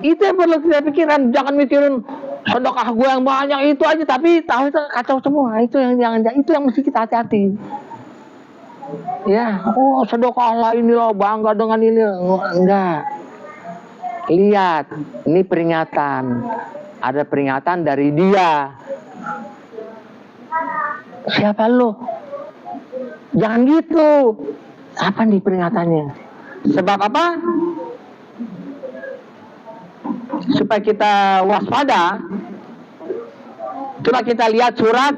Itu yang perlu kita pikirkan. Jangan mikirin sedekah gue yang banyak itu aja, tapi tauhid kacau semua. Itu yang mesti kita hati-hati. Ya, sedekah lah inilah, bangga dengan ini. Enggak. Lihat, ini peringatan. Ada peringatan dari dia. Siapa lo? Jangan gitu. Apa nih peringatannya? Sebab apa? Supaya kita waspada. Coba kita lihat surat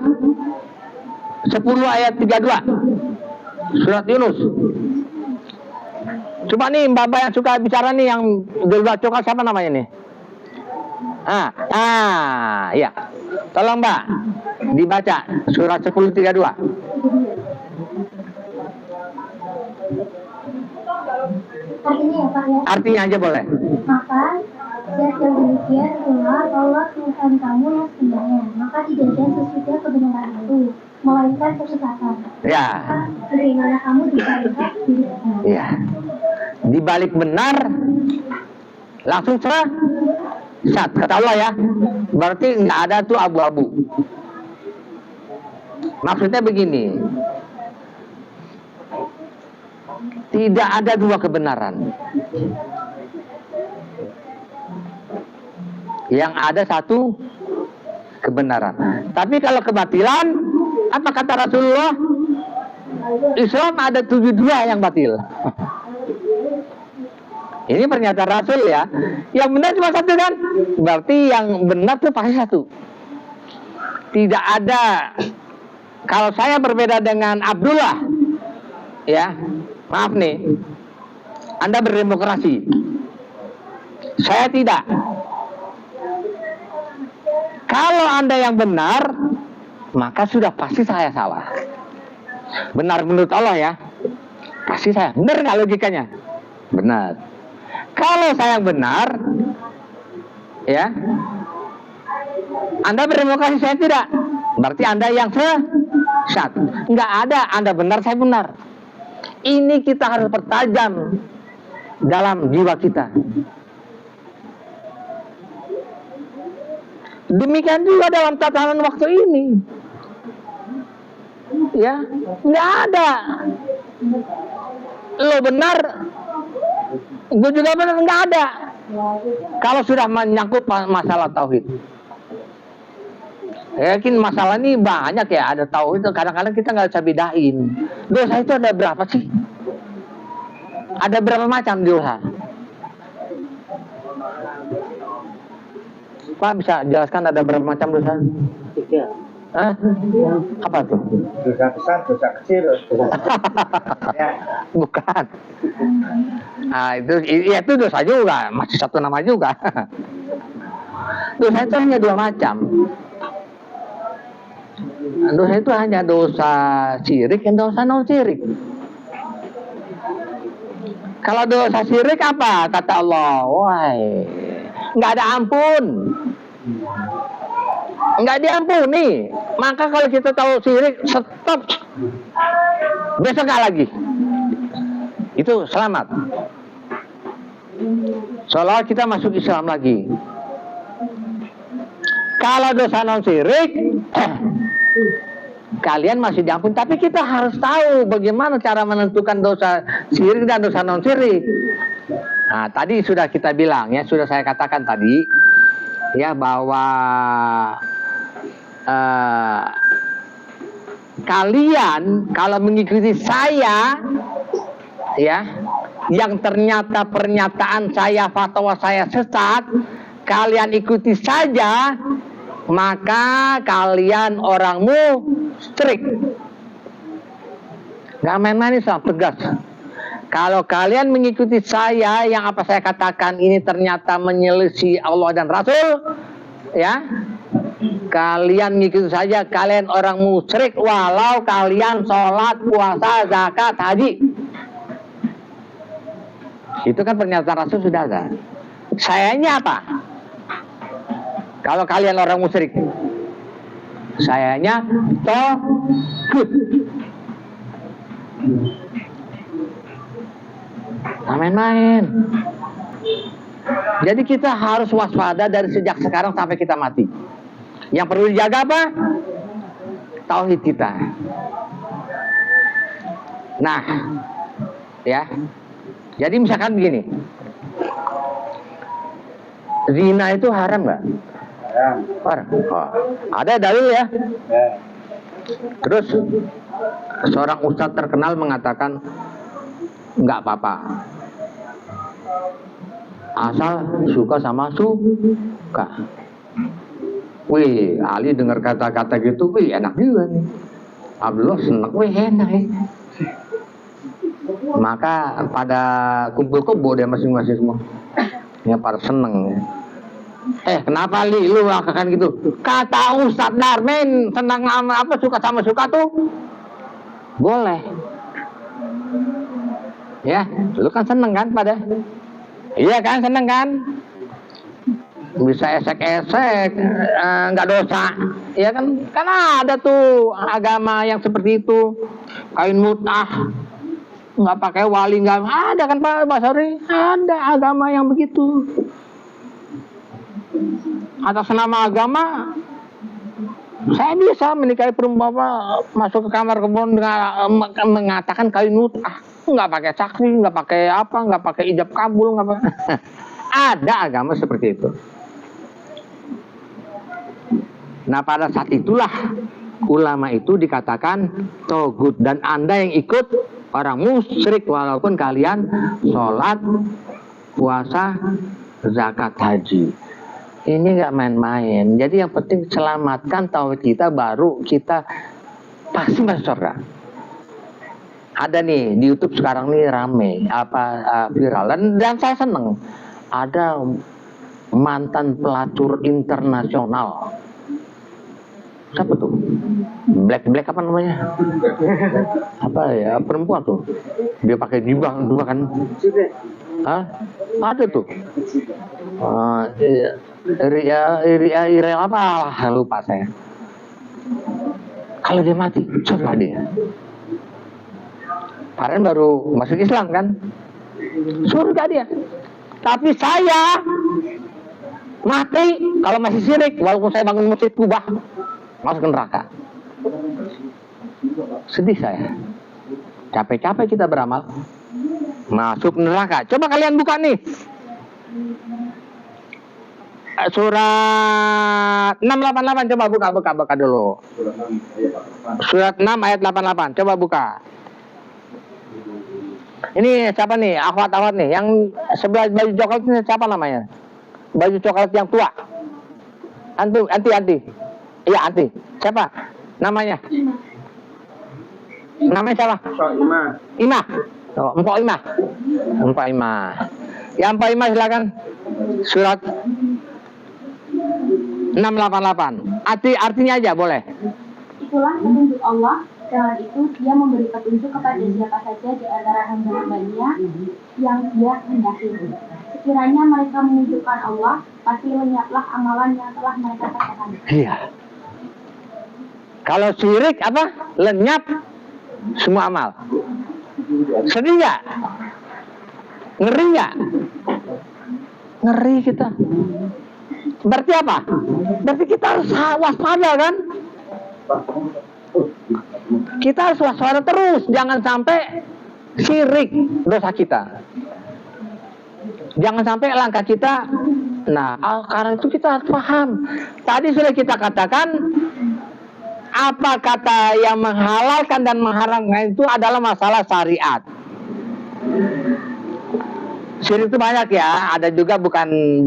10 ayat 32. Surat Yunus. Coba nih Mbak yang suka bicara nih, yang berbaca siapa namanya nih? Ya. Tolong Mbak dibaca surat 10:32. Artinya ya Pak ya. Artinya aja boleh. Maka zat yang demikian itulah Allah Tuhan kamu yang sebenarnya. Maka tidak ada sesudah kebenaran itu, melainkan kesesatan. Ya. Bagaimana kamu bisa lihat diri kamu? Ya. Di balik benar langsung sesat, kata Allah ya. Berarti nggak ada tuh abu-abu. Maksudnya begini, tidak ada dua kebenaran. Yang ada satu kebenaran. Tapi kalau kebatilan, apa kata Rasulullah? Islam ada 72 yang batil. Ini pernyataan Rasul ya. Yang benar cuma satu kan? Berarti yang benar tuh pasti satu. Tidak ada. Kalau saya berbeda dengan Abdullah, ya, maaf nih, Anda berdemokrasi, saya tidak. Kalau Anda yang benar, maka sudah pasti saya salah. Benar menurut Allah ya, pasti saya. Benar nggak logikanya? Benar. Kalau saya yang benar, ya, Anda berdemokrasi, saya tidak. Berarti Anda yang sesat. Nggak ada Anda benar, saya benar. Ini kita harus pertajam dalam jiwa kita. Demikian juga dalam tatanan waktu ini. Ya, nggak ada. Lo benar, gue juga benar, nggak ada. Kalau sudah menyangkut masalah tauhid, yakin masalah ini banyak ya. Ada tauhid, kadang-kadang kita nggak bisa bedain. Dosa itu ada berapa sih? Ada berapa macam dosa? Pak bisa jelaskan ada berapa macam dosa? Hah? Apa tuh? Dosa besar, dosa kecil. Ya. Bukan. Nah, itu dosa juga, masih satu nama juga. Dosa itu hanya dua macam. Dosa itu hanya dosa syirik dan dosa non syirik. Kalau dosa syirik apa? Kata Allah, wahai, nggak ada ampun, nggak diampuni. Maka kalau kita tahu syirik, stop, besok nggak lagi. Itu selamat. Seolah kita masuk Islam lagi. Kalau dosa non syirik, kalian masih diampun, tapi kita harus tahu bagaimana cara menentukan dosa syirik dan dosa non syirik. Nah, tadi sudah kita bilang ya, sudah saya katakan tadi ya, bahwa kalian kalau mengikuti saya ya, yang ternyata pernyataan saya, fatwa saya sesat, kalian ikuti saja, maka kalian orang musyrik. Gak main-main Islam, tegas. Kalau kalian mengikuti saya, yang apa saya katakan ini ternyata menyelisih Allah dan Rasul, ya, kalian mengikuti saja, kalian orang musyrik, walau kalian sholat, puasa, zakat, haji. Itu kan pernyataan Rasul sudah ada. Sayanya apa? Kalau kalian orang musyrik, sayanya togut. Main-main. Jadi kita harus waspada dari sejak sekarang sampai kita mati. Yang perlu dijaga apa? Tauhid kita. Nah, ya. Jadi misalkan begini, zina itu haram nggak? Haram. Oh, ada dalil ya? Terus seorang ustadz terkenal mengatakan nggak apa-apa, asal suka sama suka. Wih, Ali dengar kata-kata gitu, wih enak juga nih. Abdullah seneng, wih enak ya. Maka pada kumpul-kumpul dia masing-masing semua, ya pada seneng ya. Kenapa Li lu akan gitu? Kata Ustadz Darmin, senang sama apa, suka sama suka tuh boleh. Ya, lu kan seneng kan pada? Iya kan, seneng kan? Bisa esek-esek, nggak dosa. Ya kan, karena ada tuh agama yang seperti itu, kain mut'ah, nggak pakai wali, nggak ada kan Pak Basari? Ada agama yang begitu. Atas nama agama, saya bisa menikahi perempuan, masuk ke kamar kebun dengan mengatakan kain mut'ah, nggak pakai saksi, nggak pakai apa, nggak pakai ijab kabul, nggak pakai. Ada agama seperti itu. Nah, pada saat itulah ulama itu dikatakan togut, dan Anda yang ikut orang musyrik walaupun kalian sholat, puasa, zakat, haji. Ini nggak main-main. Jadi yang penting selamatkan tauhid kita, baru kita pasti masuk surga. Ada nih di YouTube sekarang nih rame viral, dan saya seneng. Ada mantan pelacur internasional. Siapa tuh? Black apa namanya? Apa ya, perempuan tuh. Dia pakai jubah kan? Hah? Ada tuh. Ira apa? Lupa saya. Kalau dia mati, surga dia. Padahal baru masuk Islam kan? Surga dia. Tapi saya mati kalau masih syirik, walaupun saya bangun masjid Kubah, masuk ke neraka. Sedih saya. Capek-capek kita beramal, masuk neraka. Coba kalian buka nih surat 688, coba buka dulu. Surat 6 ayat 88, coba buka. Ini siapa nih? Akhwat nih, yang sebelah baju coklat ini siapa namanya? Baju coklat yang tua. Anti. Iya, anti. Siapa? Namanya? Namanya siapa? So'imah. Imah. Oh, Mpok Imah. Mpok Imah. Ya, Mpok Imah silakan. Surat 688. Artinya aja boleh. Itulah petunjuk Allah. Dengan itu dia memberi petunjuk kepada siapa saja di antara hamba-hambanya yang dia kehendaki. Sekiranya mereka menunjukkan Allah, pasti lenyaplah amalan yang telah mereka katakan. Iya. Kalau syirik apa? Lenyap semua amal. Sedih nggak? Ngeri nggak? Ngeri kita. Berarti apa? Berarti kita harus waspada kan? Kita harus waspada terus. Jangan sampai syirik dosa kita. Jangan sampai langkah kita. Nah, karena itu kita harus paham. Tadi sudah kita katakan, apa kata yang menghalalkan dan mengharamkan itu adalah masalah syariat. Syirik itu banyak ya. Ada juga bukan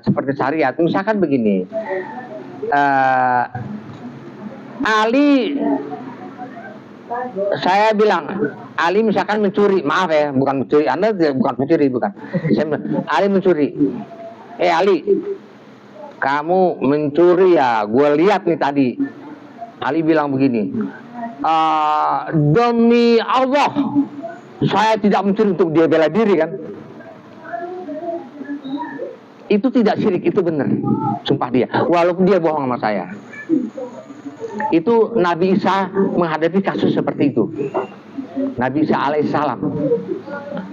seperti syariat. Misalkan begini, Ali, saya bilang Ali misalkan mencuri, maaf ya, bukan mencuri, Anda bukan mencuri, bukan. Ali mencuri. Ali, kamu mencuri ya? Gue lihat nih tadi. Ali bilang begini, demi Allah, saya tidak mencuri, untuk dia bela diri kan? Itu tidak syirik, itu benar, sumpah dia. Walaupun dia bohong sama saya. Itu Nabi Isa menghadapi kasus seperti itu. Nabi Isa alaihissalam,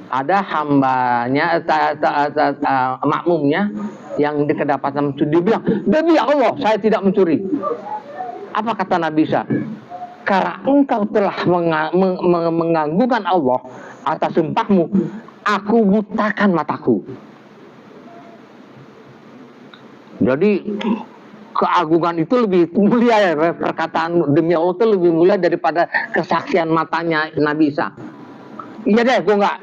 ada hambanya, makmumnya yang kedapatan mencuri. Dia bilang, demi Allah saya tidak mencuri. Apa kata Nabi Isa? Karena engkau telah mengganggukan Allah atas sumpahmu, aku butakan mataku. Jadi keagungan itu lebih mulia ya, perkataan demi Allah itu lebih mulia daripada kesaksian matanya Nabi Isa. Iya deh, gue nggak,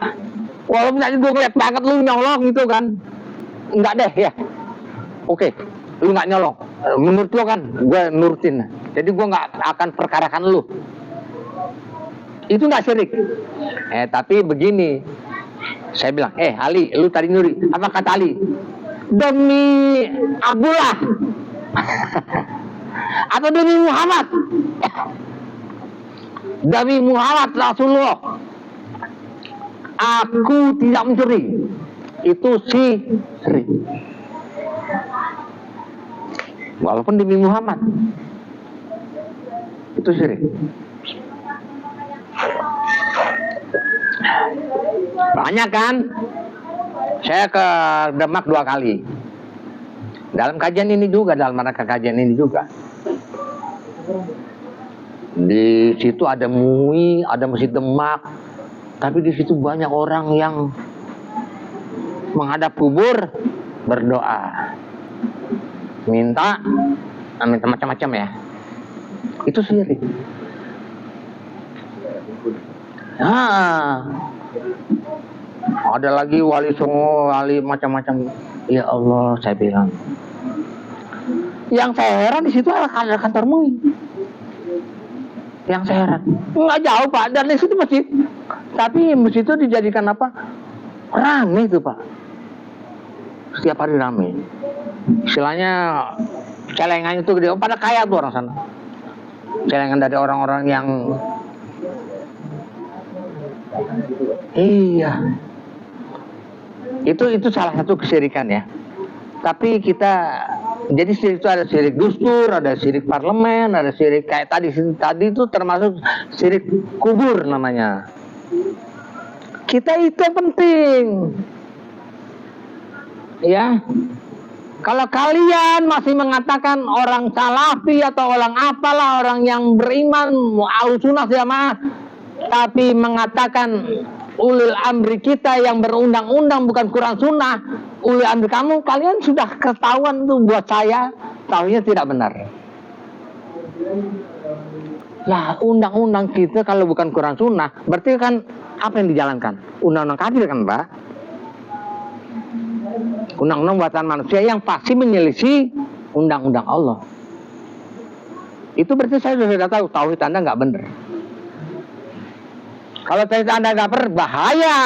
walaupun tadi gue ngeliat banget lu nyolong gitu kan, nggak deh ya. Oke, lu nggak nyolong, menurut lo kan, gue nurutin. Jadi gue nggak akan perkarakan lu. Itu nggak syirik. Tapi begini, saya bilang, Ali, lu tadi nyuri. Apa kata Ali? Demi Abdullah. Atau demi Muhammad, demi Muhammad Rasulullah, aku tidak mencuri. Itu syirik. Walaupun demi Muhammad, itu syirik. Banyak kan? Saya ke Demak 2 kali. Dalam kajian ini juga, dalam rangka kajian ini juga. Di situ ada MUI, ada Masjid Demak, tapi di situ banyak orang yang menghadap kubur berdoa, minta macam-macam ya. Itu syirik. Ada lagi wali songo, wali macam-macam. Ya Allah, saya bilang. Yang saya heran di situ ada kantor MUI. Yang saya heran, nggak jauh Pak, dan di situ masjid. Tapi masjid itu dijadikan apa? Rame itu Pak. Setiap hari rame. Istilahnya celengannya itu gede. Pada kaya tuh orang sana. Celengan dari orang-orang yang iya. Itu salah satu kesyirikan ya. Tapi kita, jadi syirik itu ada syirik dustur, ada syirik parlemen, ada syirik kayak tadi itu termasuk syirik kubur namanya. Kita itu penting. Ya. Kalau kalian masih mengatakan orang salafi atau orang apalah, orang yang beriman Ahlussunnah jamaah, tapi mengatakan ulil amri kita yang berundang-undang bukan Quran Sunnah, ulil amri kamu, kalian sudah ketahuan tuh buat saya, tahunya tidak benar. Lah undang-undang kita kalau bukan Quran Sunnah, berarti kan apa yang dijalankan? Undang-undang kafir kan Pak? Undang-undang buatan manusia yang pasti menyelisih undang-undang Allah. itu berarti saya sudah tahu tauhid Anda nggak benar. Kalau tauhid Anda nggak benar, bahaya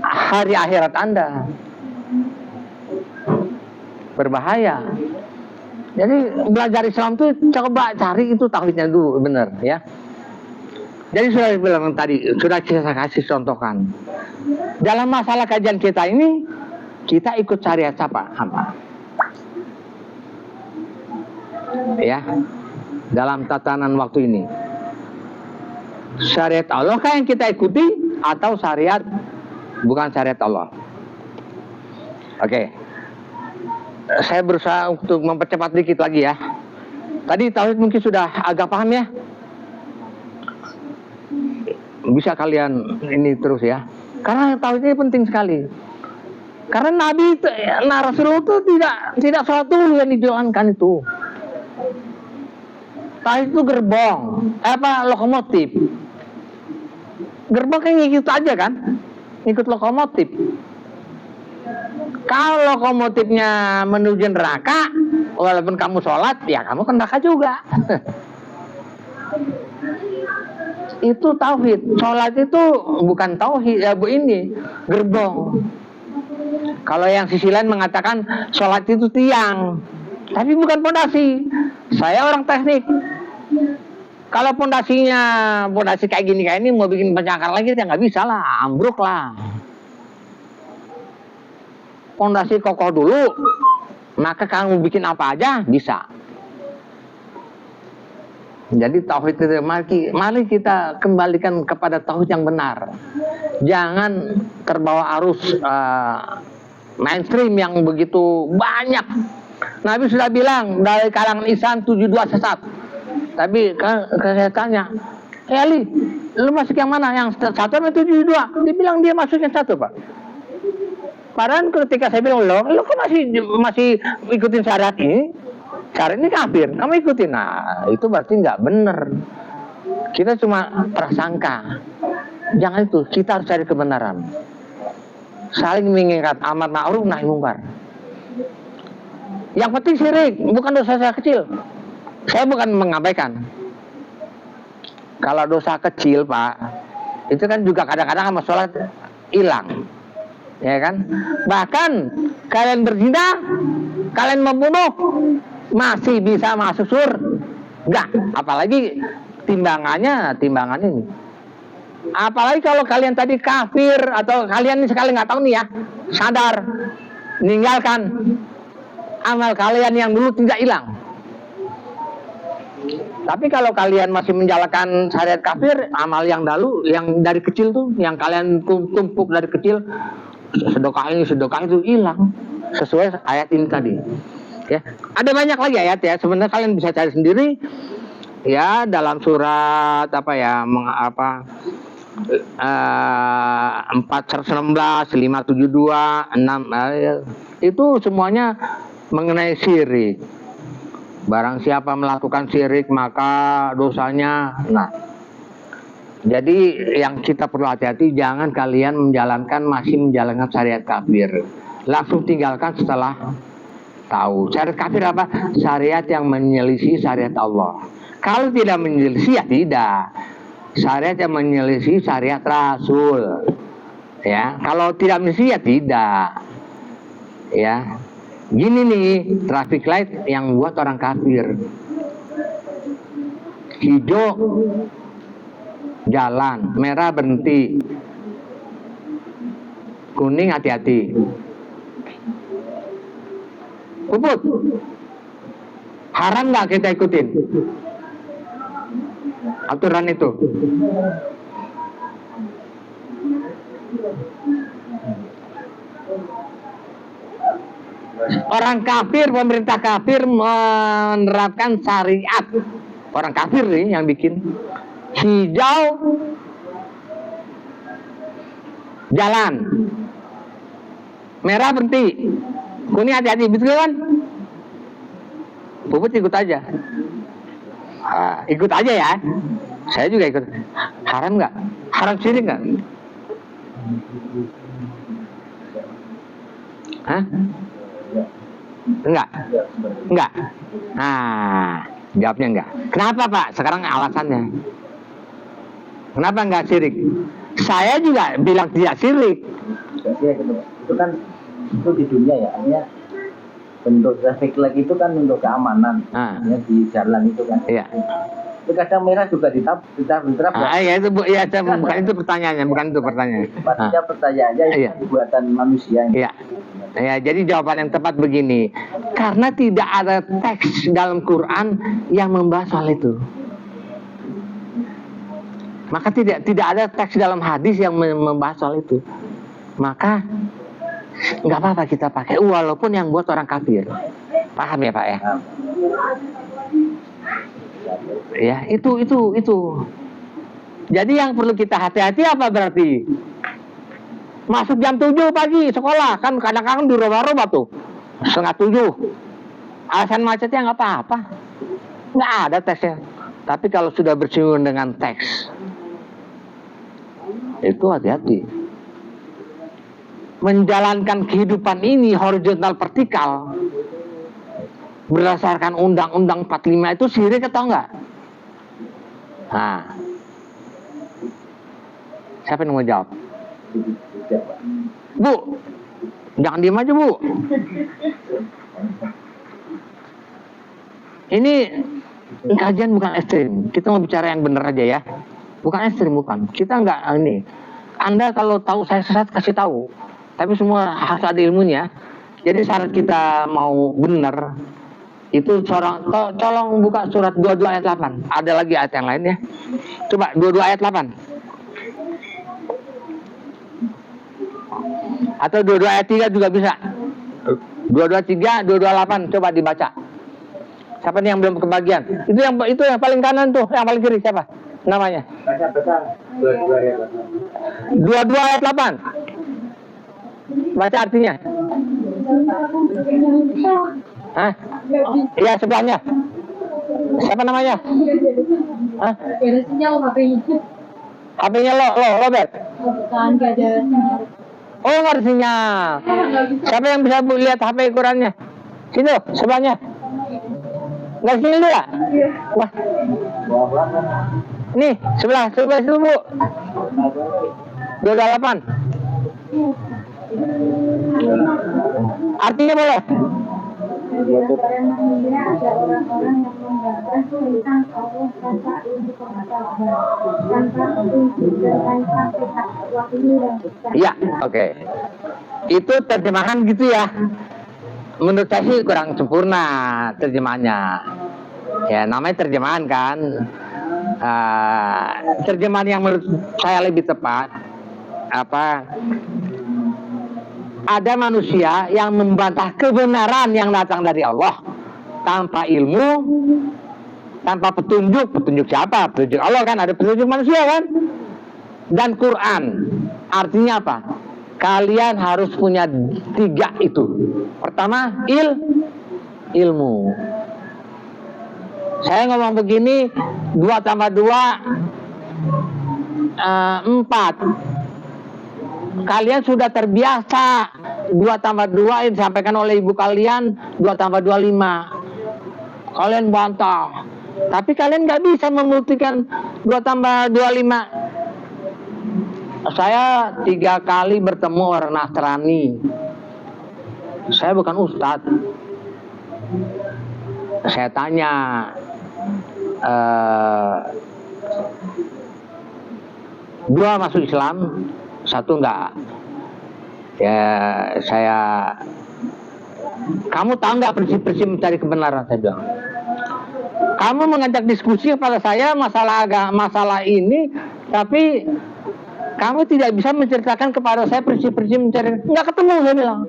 hari akhirat Anda, berbahaya. Jadi belajar Islam tuh coba cari itu tauhidnya dulu benar ya. Jadi sudah bilang tadi, sudah saya kasih contohkan. Dalam masalah kajian kita ini, kita ikut syariat siapa? Hamba. Ya, dalam tatanan waktu ini, syariat Allah kah yang kita ikuti atau syariat bukan syariat Allah? Oke. Saya berusaha untuk mempercepat dikit lagi ya. Tadi tauhid mungkin sudah agak paham ya. Bisa kalian ini terus ya. Karena tauhid ini penting sekali. Karena Nabi itu, Rasulullah itu tidak sholat dulu yang dijalankan itu. Tauhid itu gerbong, lokomotif. Gerbong kan ngikut aja kan, ngikut lokomotif. Kalau lokomotifnya menuju neraka, walaupun kamu sholat, ya kamu ke neraka juga. Itu tauhid. Sholat itu bukan tauhid, ya bu, ini gerbong. Kalau yang sisi lain mengatakan sholat itu tiang, tapi bukan pondasi. Saya orang teknik. Kalau pondasi kayak ini mau bikin pencakar lagi ya nggak bisa lah, ambruk lah. Pondasi kokoh dulu, maka kamu bikin apa aja bisa. Jadi tauhid itu mari kita kembalikan kepada tauhid yang benar. Jangan terbawa arus mainstream yang begitu banyak. Nabi sudah bilang dari kalangan insan 72 sesat. Tapi saya tanya, Ali, lu masuk yang mana? Yang satu atau 72? Dia bilang dia masuk yang satu, Pak. Padahal ketika saya bilang, lu kok masih ikutin syariat ini? Syariat ini kafir, kamu ikutin. Nah, itu berarti nggak benar. Kita cuma prasangka. Jangan itu, kita harus cari kebenaran. Saling mengingat amar ma'ruf nahi mungkar. Yang penting syirik, bukan dosa kecil. Saya bukan mengabaikan. Kalau dosa kecil, Pak, itu kan juga kadang-kadang sama sholat hilang. Ya kan? Bahkan kalian berzina, kalian membunuh, masih bisa masuk surga. Apalagi timbangannya ini. Apalagi kalau kalian tadi kafir atau kalian ini sekali nggak tahu nih ya, sadar, meninggalkan amal kalian yang dulu tidak hilang. Tapi kalau kalian masih menjalankan syariat kafir, amal yang dulu, yang dari kecil tuh, yang kalian tumpuk dari kecil, sedekah itu hilang. Sesuai ayat ini tadi. Ya, ada banyak lagi ayat ya. Sebenarnya kalian bisa cari sendiri. Ya, dalam surat 416, 572, 6 itu semuanya mengenai syirik. Barang siapa melakukan syirik maka dosanya. Nah, jadi yang kita perlu hati-hati, jangan kalian masih menjalankan syariat kafir. Langsung tinggalkan setelah tahu. Syariat kafir apa? Syariat yang menyelisih syariat Allah. Kalau tidak menyelisih ya tidak. Syariat yang menyelisih syariat Rasul. Ya, kalau tidak menyelisih ya tidak. Ya. Gini nih, traffic light yang buat orang kafir. Hijau jalan, merah berhenti, kuning hati-hati. Puput, haram nggak kita ikutin aturan itu? Orang kafir, pemerintah kafir menerapkan syariat. Orang kafir nih yang bikin. Hijau jalan, merah berhenti, kuning hati-hati, betul kan? Puput ikut aja. Ikut aja ya. Saya juga ikut. Haram nggak? Haram syirik nggak? Hah? Enggak? Enggak? Nah, jawabnya enggak. Kenapa Pak? Sekarang alasannya. Kenapa enggak syirik? Saya juga bilang tidak syirik. Ya, gitu. Itu kan itu di dunia ya, artinya bentuk traffic light itu kan untuk keamanan ya, di jalan itu kan. Iya. Itu kadang merah juga diterap Ya itu Bu, ya bukan itu pertanyaannya, bukan itu pertanyaannya. Maksudnya pertanyaannya itu Iya. buatan manusia. Iya. Ya, jadi jawaban yang tepat begini. Karena tidak ada teks dalam Quran yang membahas soal itu. Maka tidak ada teks dalam hadis yang membahas soal itu. Maka nggak apa-apa kita pakai, walaupun yang buat orang kafir. Paham ya Pak ya? Ya itu. Jadi yang perlu kita hati-hati apa berarti? Masuk jam 7 pagi sekolah, kan kadang-kadang dirubah-rubah tuh 6:30. Alasan macetnya nggak apa-apa, nggak ada teksnya. Tapi kalau sudah bersinggungan dengan teks, itu hati-hati. Menjalankan kehidupan ini horizontal vertikal berdasarkan Undang-Undang 45 itu syirik atau enggak? Nah, siapa yang mau jawab? Bu, jangan diem aja Bu. Ini kajian bukan ekstrim. Kita mau bicara yang benar aja ya. Bukan ekstrim, bukan. Kita enggak ini. Anda kalau tahu saya sesat kasih tahu. Tapi semua harus ada ilmunya. Jadi syarat kita mau benar itu tolong buka surat 22 ayat 8. Ada lagi ayat yang lain ya. Coba 22 ayat 8. Atau 22 ayat 3 juga bisa. 223, 228 coba dibaca. Siapa nih yang belum kebagian? Itu yang paling kanan tuh, yang paling kiri siapa? Namanya? 22 ayat 8. Baca artinya. Hah? Iya sebelahnya. Siapa namanya? Hah? Ada sinyal HP-nya. HP-nya Robert. Bukan, gak ada sinyal. Oh nggak ada sinyal. Siapa yang bisa lihat HP ukurannya? Situ sebelahnya. Nggak sinyal juga? Wah. Nih sebelah situ Bu. 28. Artinya boleh. Ada orang-orang yang membantah tentang Allah tanpa ilmu pengetahuan, tanpa petunjuk dan tanpa pihak wahyu dan bukti. Iya, oke. Itu terjemahan gitu ya. Menurut saya sih kurang sempurna terjemahannya. Ya namanya terjemahan kan. Terjemahan yang menurut saya lebih tepat ada manusia yang membantah kebenaran yang datang dari Allah tanpa ilmu, tanpa petunjuk siapa? Petunjuk Allah kan, ada petunjuk manusia kan? Dan Quran artinya apa? Kalian harus punya 3 itu. Pertama, ilmu. Saya ngomong begini, 2 tambah 2 4. Kalian sudah terbiasa 2 tambah 2 yang disampaikan oleh ibu kalian 2 tambah 2 5. Kalian bantah. Tapi kalian gak bisa membuktikan 2 tambah 2 5. Saya 3 kali bertemu orang Nasrani. Saya bukan ustadz. Saya tanya, dua masuk Islam, 1 enggak. Ya saya, kamu tahu nggak prinsip-prinsip mencari kebenaran? Saya bilang, kamu mengajak diskusi kepada saya masalah ini, tapi kamu tidak bisa menceritakan kepada saya prinsip-prinsip mencari, nggak ketemu. Saya bilang,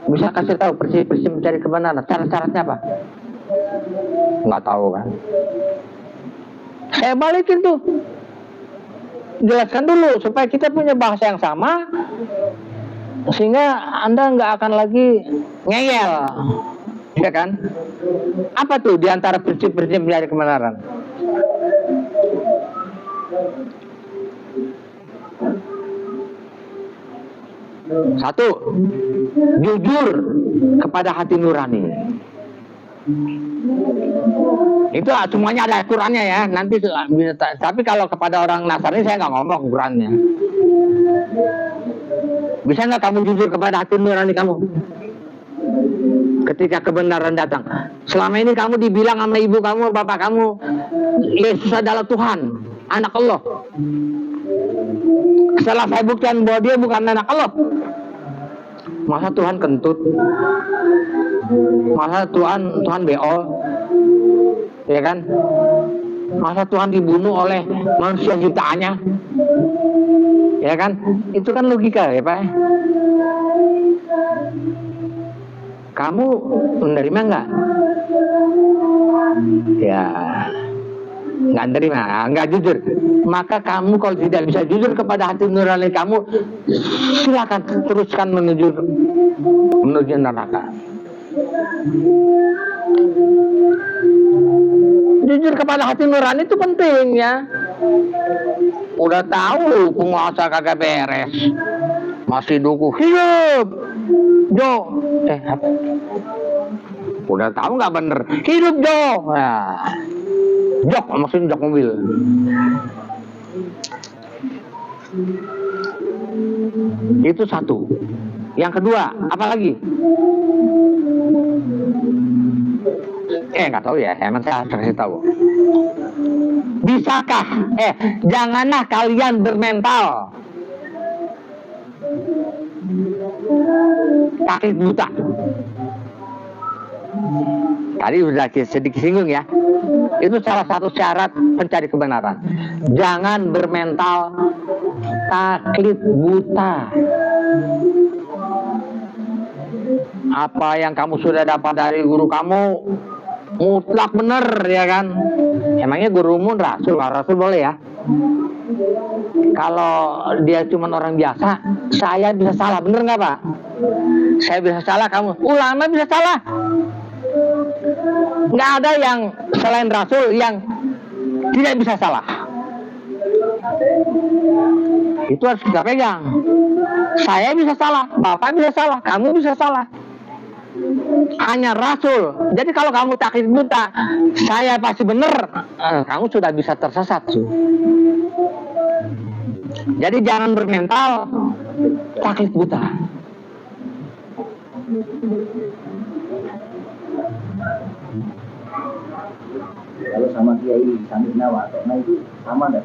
bisa kasih tahu prinsip-prinsip mencari kebenaran, syarat-syaratnya apa? Nggak tahu kan? Saya balikin tuh. Jelaskan dulu supaya kita punya bahasa yang sama, sehingga Anda nggak akan lagi ngeyel, ya kan? Apa tuh diantara prinsip-prinsip mencari kebenaran? Satu, jujur kepada hati nurani. Itu semuanya ada Qurannya ya. Nanti tapi kalau kepada orang Nasrani saya nggak ngomong Qurannya. Bisa nggak kamu jujur kepada hati nurani kamu? Ketika kebenaran datang. Selama ini kamu dibilang sama ibu kamu, bapak kamu, Yesus adalah Tuhan, anak Allah. Setelah saya buktikan bahwa dia bukan anak Allah, masa Tuhan kentut? Masa Tuhan beol? Ya kan? Masa Tuhan dibunuh oleh manusia jutaannya? Ya kan? Itu kan logika ya Pak. Kamu menerima nggak? Ya, nggak menerima, nggak jujur. Maka kamu kalau tidak bisa jujur kepada hati nurani kamu, silakan teruskan menuju neraka. Jujur kepada hati nurani itu penting ya. Udah tahu penguasa kagak beres, masih duku hidup, Jo. Udah tahu nggak bener, hidup Jo. Nah, jok maksudnya jok mobil. Itu satu. Yang kedua, apa lagi? Nggak tahu ya, emang saya harus kasih tahu. Bisakah? Janganlah kalian bermental takut buta. Tadi sudah sedikit singgung ya. Itu salah satu syarat pencari kebenaran. Jangan bermental taklid buta. Apa yang kamu sudah dapat dari guru kamu mutlak benar ya kan? Emangnya gurumu rasul? Rasul boleh ya? Kalau dia cuma orang biasa, saya bisa salah, bener nggak Pak? Saya bisa salah, kamu ulama bisa salah. Nggak ada yang selain Rasul yang tidak bisa salah. Itu harus kita pegang. Saya bisa salah, Bapak bisa salah, kamu bisa salah. Hanya Rasul. Jadi kalau kamu taklid buta, saya pasti benar, kamu sudah bisa tersesat. Jadi jangan bermental taklid buta. Kalau sama kiai Samina Watona itu sama nggak?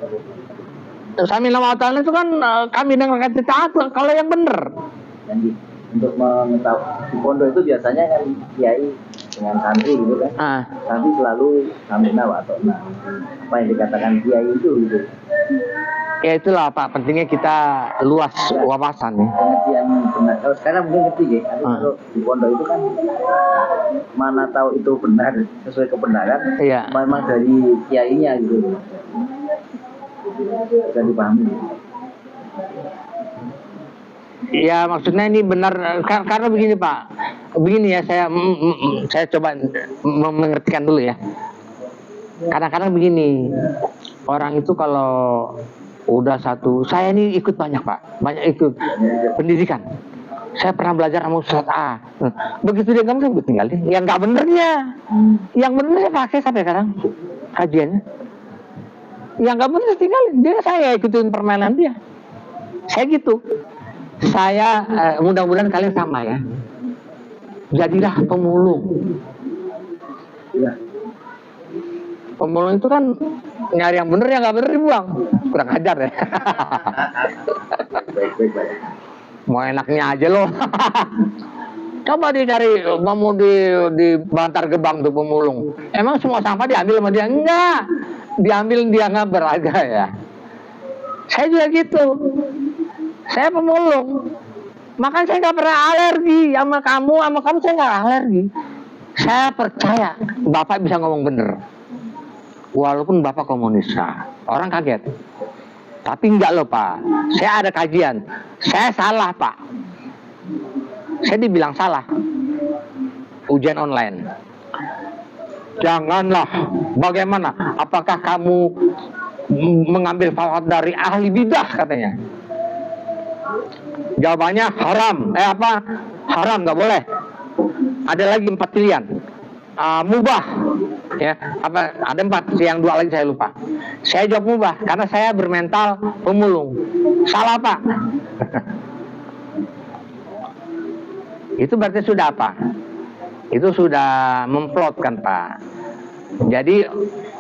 Samina Watona itu kan kami dengarkan cerita kalau yang benar. Dan untuk mengetahui di pondok itu biasanya kan kiai dengan santri gitu kan. Santri selalu Samina Watona. Apa yang dikatakan kiai itu gitu. Ya itulah Pak, pentingnya kita luas wawasan ya. Pengertian benar. Kalau sekarang mungkin ngerti ya. Kalau di pondok itu kan mana tahu itu benar sesuai kebenaran. Iya. Memang dari kiainya gitu. Bisa dipahami. Ya maksudnya ini benar karena begini Pak. Begini ya saya coba mengertikan dulu ya. Kadang-kadang begini, orang itu kalau udah satu, saya ini ikut banyak Pak, banyak ikut pendidikan. Saya pernah belajar sama Ustaz A. Begitu dia ngomong, saya tinggalin. Yang nggak benernya, yang bener saya pakai sampai sekarang kajiannya. Yang nggak bener saya tinggalin. Saya ikutin permainan dia. Saya gitu. Saya mudah-mudahan kalian sama ya. Jadilah pemulung. Pemulung itu kan nyari yang bener, yang nggak bener dibuang. Kurang ajar ya. Baik. Mau enaknya aja loh. Coba dicari mau di Bantar Gebang tuh pemulung. Emang semua sampah diambil sama dia? Enggak. Diambil dia nggak berharga ya. Saya juga gitu. Saya pemulung. Makanya saya nggak pernah alergi sama kamu saya nggak alergi. Saya percaya Bapak bisa ngomong bener. Walaupun Bapak komunis, orang kaget. Tapi enggak loh Pak, saya ada kajian. Saya salah Pak. Saya dibilang salah. Ujian online. Janganlah. Bagaimana? Apakah kamu mengambil fatwa dari ahli bidah katanya? Jawabannya haram. Haram, nggak boleh. Ada lagi 4 pilihan. Mubah, ya. Ada 4, yang 2 lagi saya lupa. Saya jawab mubah karena saya bermental pemulung. Salah, Pak. Itu berarti sudah apa? Itu sudah memplotkan, Pak. Jadi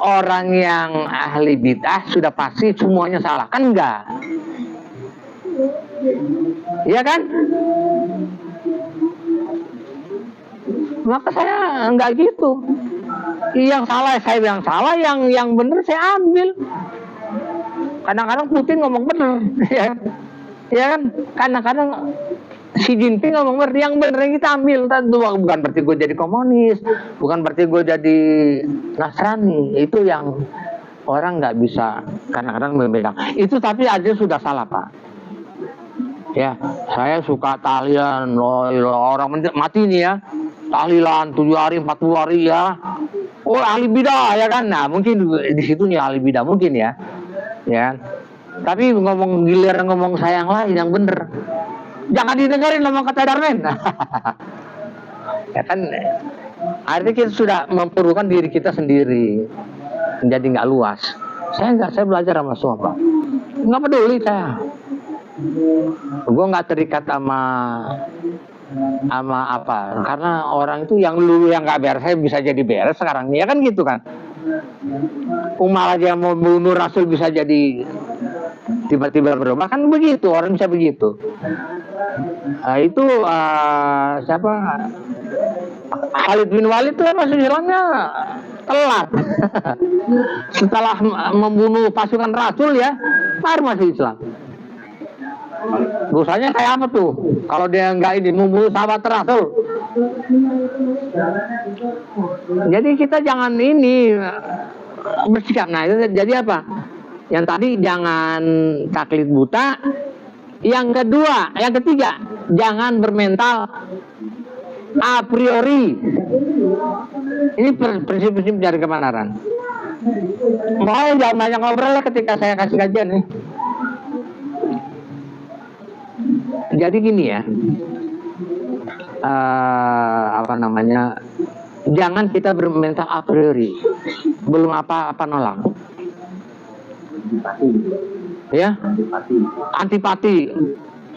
orang yang ahli bid'ah sudah pasti semuanya salah, kan enggak? Iya kan? Maka saya enggak gitu. Yang salah saya bilang salah, yang benar saya ambil. Kadang-kadang Putin ngomong benar, ya. Ya kan? Kadang-kadang Xi Jinping ngomong benar, yang benar yang kita ambil. Bukan berarti gue jadi komunis, bukan berarti gue jadi Nasrani. Itu yang orang nggak bisa kadang-kadang membedakan. Itu tapi aja sudah salah, Pak. Ya, saya suka tahlilan, orang mati nih ya, tahlilan 7 hari, 40 hari ya. Oh, ahli bidah ya kan? Nah, mungkin di situ nih ahli bidah mungkin ya. Ya. Tapi giliran ngomong saya yang lain yang bener. Jangan didengarin ngomong kata Darmen. Ya kan, artinya kita sudah memperlukan diri kita sendiri. Jadi nggak luas. Saya belajar sama semua, Pak. Nggak peduli saya. Gue nggak terikat sama apa, karena orang itu yang dulu yang nggak beres saya bisa jadi beres sekarang ya kan gitu kan. Umar aja mau bunuh Rasul bisa jadi tiba-tiba berubah, kan begitu, orang bisa begitu. Itu siapa, Khalid bin Walid itu masuk Islamnya telat. Setelah membunuh pasukan Rasul ya baru masuk Islam. Dosanya kayak apa tuh? Kalau dia nggak ini membunuh sahabat Rasul. Jadi kita jangan ini bersikap. Nah itu jadi apa? Yang tadi jangan taklid buta. Yang kedua, yang ketiga, jangan bermental a priori. Ini prinsip-prinsip dari kebenaran. Mau jangan banyak ngobrol lah ketika saya kasih kajian nih. Jadi gini ya, jangan kita bermental a priori, belum apa-apa nolak. Ya, antipati.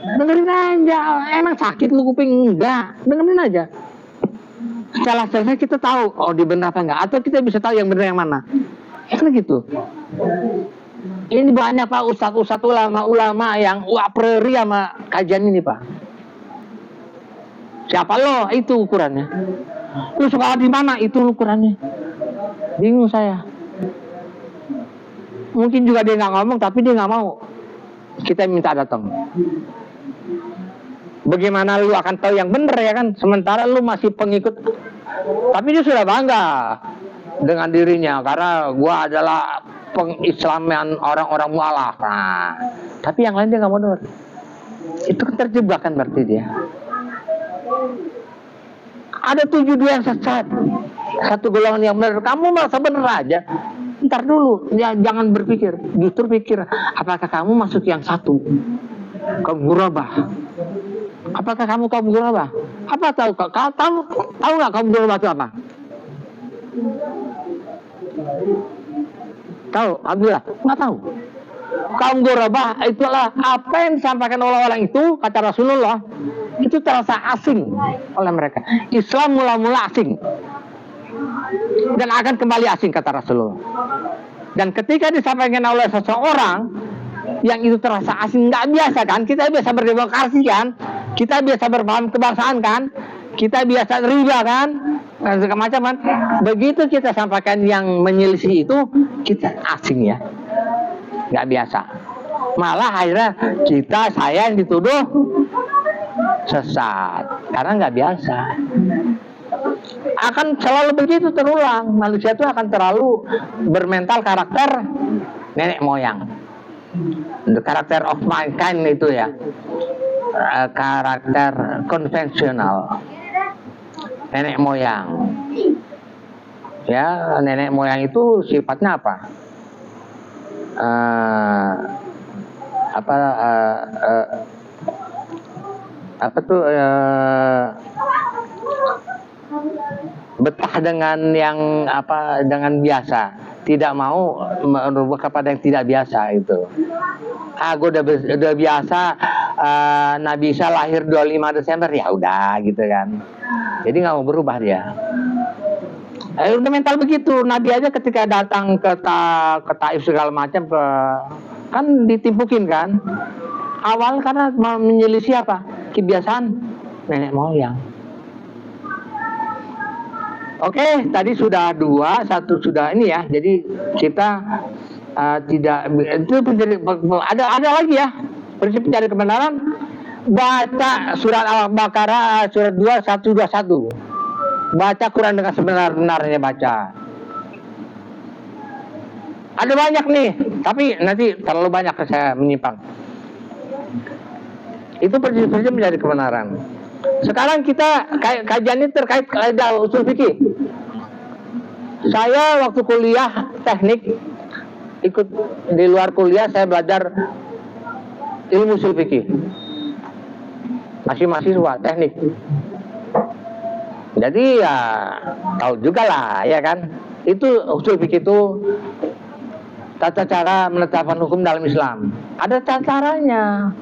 Dengerin aja, emang sakit lu kuping enggak? Dengerin aja. Setelah selesai kita tahu, oh di benar apa enggak, atau kita bisa tahu yang benar yang mana. Kan gitu. Ini banyak Pak ustadz ulama yang a priori sama kajian ini Pak. Siapa lo? Itu ukurannya. Lu sekolah di mana? Itu ukurannya. Bingung saya. Mungkin juga dia nggak ngomong, tapi dia nggak mau. Kita minta datang. Bagaimana lu akan tahu yang benar ya kan? Sementara lu masih pengikut. Tapi dia sudah bangga dengan dirinya karena gua adalah pengislaman orang-orang mualaf. Nah, tapi yang lain dia nggak mau dengar. Itu kan terjebak kan berarti dia. Ada 72 yang sesat, satu golongan yang benar. Kamu merasa benar aja. Ntar dulu, ya, jangan berpikir. Justru pikir, apakah kamu masuk yang satu? Kaum ghurabah. Apakah kamu kaum ghurabah? Apa tahu? Kamu tahu nggak kaum ghurabah itu apa? Tahu? Alhamdulillah, nggak tahu. Kaum ghurabah itulah apa yang disampaikan oleh orang itu, kata Rasulullah, itu terasa asing oleh mereka. Islam mula-mula asing dan akan kembali asing, kata Rasulullah. Dan ketika disampaikan oleh seseorang yang itu terasa asing, nggak biasa kan? Kita biasa berdemokrasi kan? Kita biasa berpaham kebangsaan kan? Kita biasa riba kan? Dan segala macam kan? Begitu kita sampaikan yang menyelisih itu, kita asing ya, nggak biasa. Malah akhirnya saya yang dituduh sesat karena nggak biasa. Akan selalu begitu terulang. Manusia itu akan terlalu bermental karakter nenek moyang. The character of mankind itu ya, karakter konvensional nenek moyang. Ya, nenek moyang itu sifatnya apa? apa tuh betah dengan yang apa, dengan biasa, tidak mau merubah kepada yang tidak biasa itu. Gue udah biasa Nabi Isa lahir 25 Desember, ya udah gitu kan. Jadi nggak mau berubah dia. Udah mental begitu. Nabi aja ketika datang ke Taif segala macam, kan ditimpukin kan. Awal karena menyelisih apa? Kebiasaan nenek moyang. Oke, tadi sudah 2, 1 sudah ini ya. Jadi kita tidak itu ada lagi ya. Prinsip mencari kebenaran, baca surat Al-Baqarah surat 2 121. Baca Quran dengan sebenar-benarnya baca. Ada banyak nih, tapi nanti terlalu banyak saya menyimpang. Itu prinsip-prinsip mencari kebenaran. Sekarang kita kajian ini terkait kaidah usul fikih. Saya waktu kuliah teknik, ikut di luar kuliah saya belajar ilmu usul fikih. Masih mahasiswa teknik. Jadi ya tahu juga lah ya kan. Itu usul fikih itu tata cara menetapkan hukum dalam Islam. Ada tata caranya.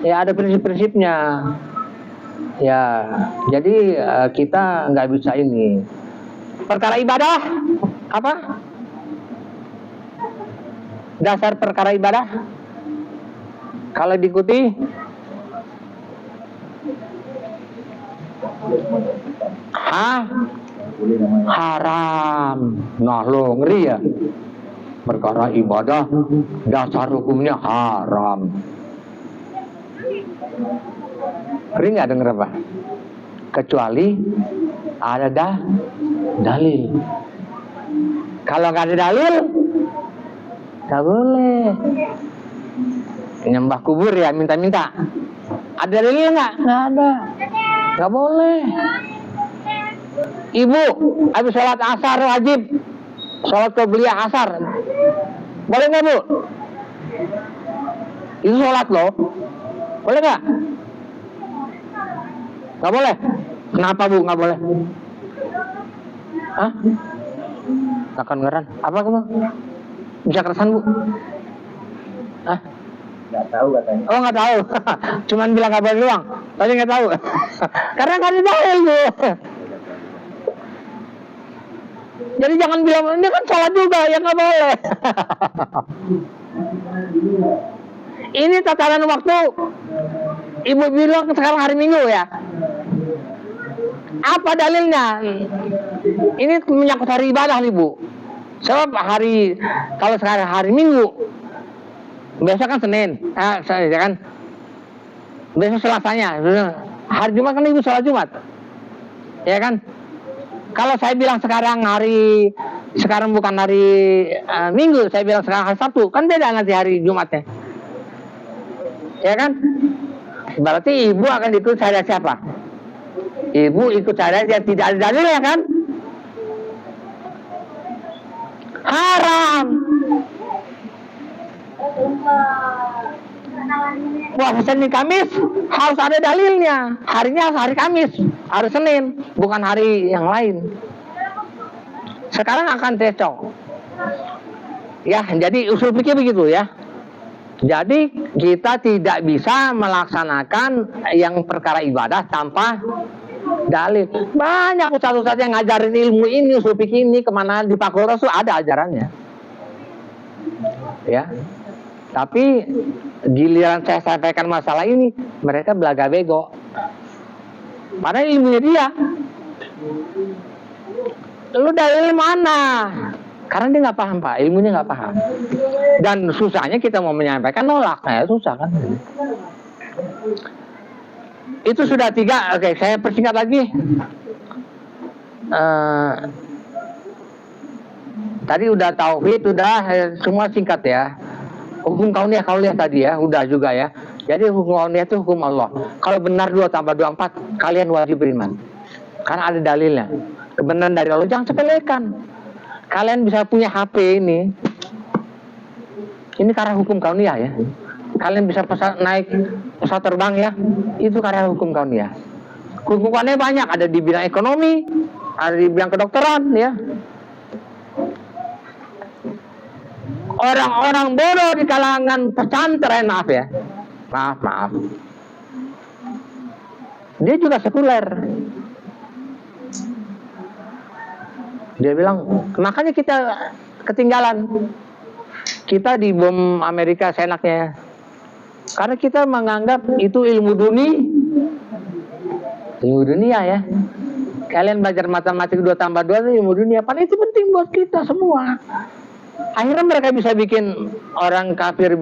Ya ada prinsip-prinsipnya. Ya, jadi kita nggak bisa ini. Perkara ibadah apa? Dasar perkara ibadah kalau diikuti haram. Nah lo ngeri ya. Perkara ibadah dasar hukumnya haram. Ngeri nggak denger apa? Kecuali ada dalil. Kalau nggak ada dalil, nggak boleh. Nyembah kubur ya, minta-minta. Ada dalil nggak? Nggak ada. Nggak boleh. Ibu, habis sholat asar wajib. Sholat qobliyah asar. Boleh nggak bu? Itu sholat loh. Boleh nggak? Nggak boleh. Kenapa bu nggak boleh? Hah? Akan ngeran? Apa kamu? Bisa keresan bu? Hah? Nggak tahu katanya. Oh nggak tahu. Cuman bilang nggak boleh doang. Tapi nggak tahu. Karena nggak ada dalil bu. Jadi jangan bilang ini kan sholat juga ya nggak boleh. Ini tataran waktu. Ibu bilang sekarang hari Minggu ya. Apa dalilnya? Ini menyangkut hari ibadah nih bu. Sebab kalau sekarang hari Minggu, besok kan Senin, ya kan? Besok Selasanya, hari Jumat kan ibu sholat Jumat, ya kan? Kalau saya bilang sekarang bukan hari Minggu, saya bilang sekarang hari Sabtu, kan beda nanti hari Jumatnya, ya kan? Berarti ibu akan ikut saya siapa? Ibu ikut saya yang tidak ada dalilnya kan? Haram. Puasa Senin Kamis harus ada dalilnya. Harinya harus hari Kamis, hari Senin, bukan hari yang lain. Sekarang akan cocok. Ya, jadi usul fikih begitu ya. Jadi kita tidak bisa melaksanakan yang perkara ibadah tanpa dalil. Banyak ustaz-ustaz yang ngajarin ilmu ini, usul fikih ini, kemana di fakultas itu ada ajarannya. Ya. Tapi giliran saya sampaikan masalah ini, mereka belaga bego. Padahal ilmunya dia. Lu dalil mana? Karena dia nggak paham pak, ilmunya nggak paham. Dan susahnya kita mau menyampaikan nolak, susah kan? Itu sudah 3. Oke, saya persingkat lagi. Tadi udah tauhid, udah semua singkat ya. Hukum kauniyah tadi ya, udah juga ya. Jadi hukum kauniyah itu hukum Allah. Kalau benar 2 tambah 2 4, kalian wajib beriman. Karena ada dalilnya. Kebenaran dari Allah, jangan sepelekan. Kalian bisa punya HP ini karena hukum kauniyah ya. kalian bisa naik pesawat terbang ya, itu karena hukum kauniyah. Hukumannya banyak, ada di bidang ekonomi, ada di bidang kedokteran ya. Orang-orang bodoh di kalangan pesantren, maaf ya, maaf, dia juga sekuler. Dia bilang, makanya kita ketinggalan. Kita di bom Amerika seenaknya, karena kita menganggap itu ilmu dunia ya. Kalian belajar matematik 2 tambah 2 itu ilmu dunia, padahal itu penting buat kita semua. Akhirnya mereka bisa bikin orang kafir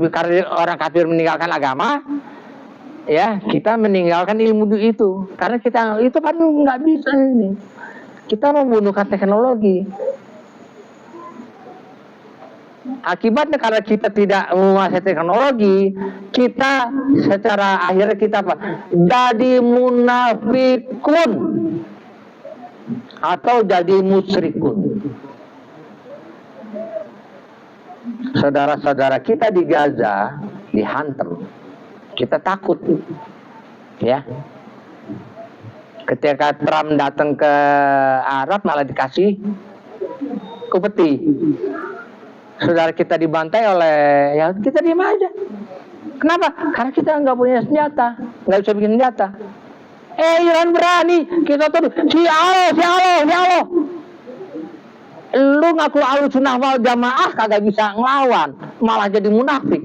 meninggalkan agama, ya kita meninggalkan ilmu itu, karena kita itu kan nggak bisa ini. Kita membunuhkan teknologi. Akibatnya karena kita tidak menguasai teknologi, kita secara akhirnya kita apa? Jadi munafikun atau jadi musyrikun. Saudara-saudara kita di Gaza dihantam, kita takut, ya. Ketika Trump datang ke Arab malah dikasih upeti. Saudara kita dibantai oleh, ya kita diam aja. Kenapa? Karena kita nggak punya senjata, nggak bisa bikin senjata. Iran berani, kita tuh si Allah. Lu ngaku Ahlussunnah wal Jamaah kagak bisa ngelawan, malah jadi munafik.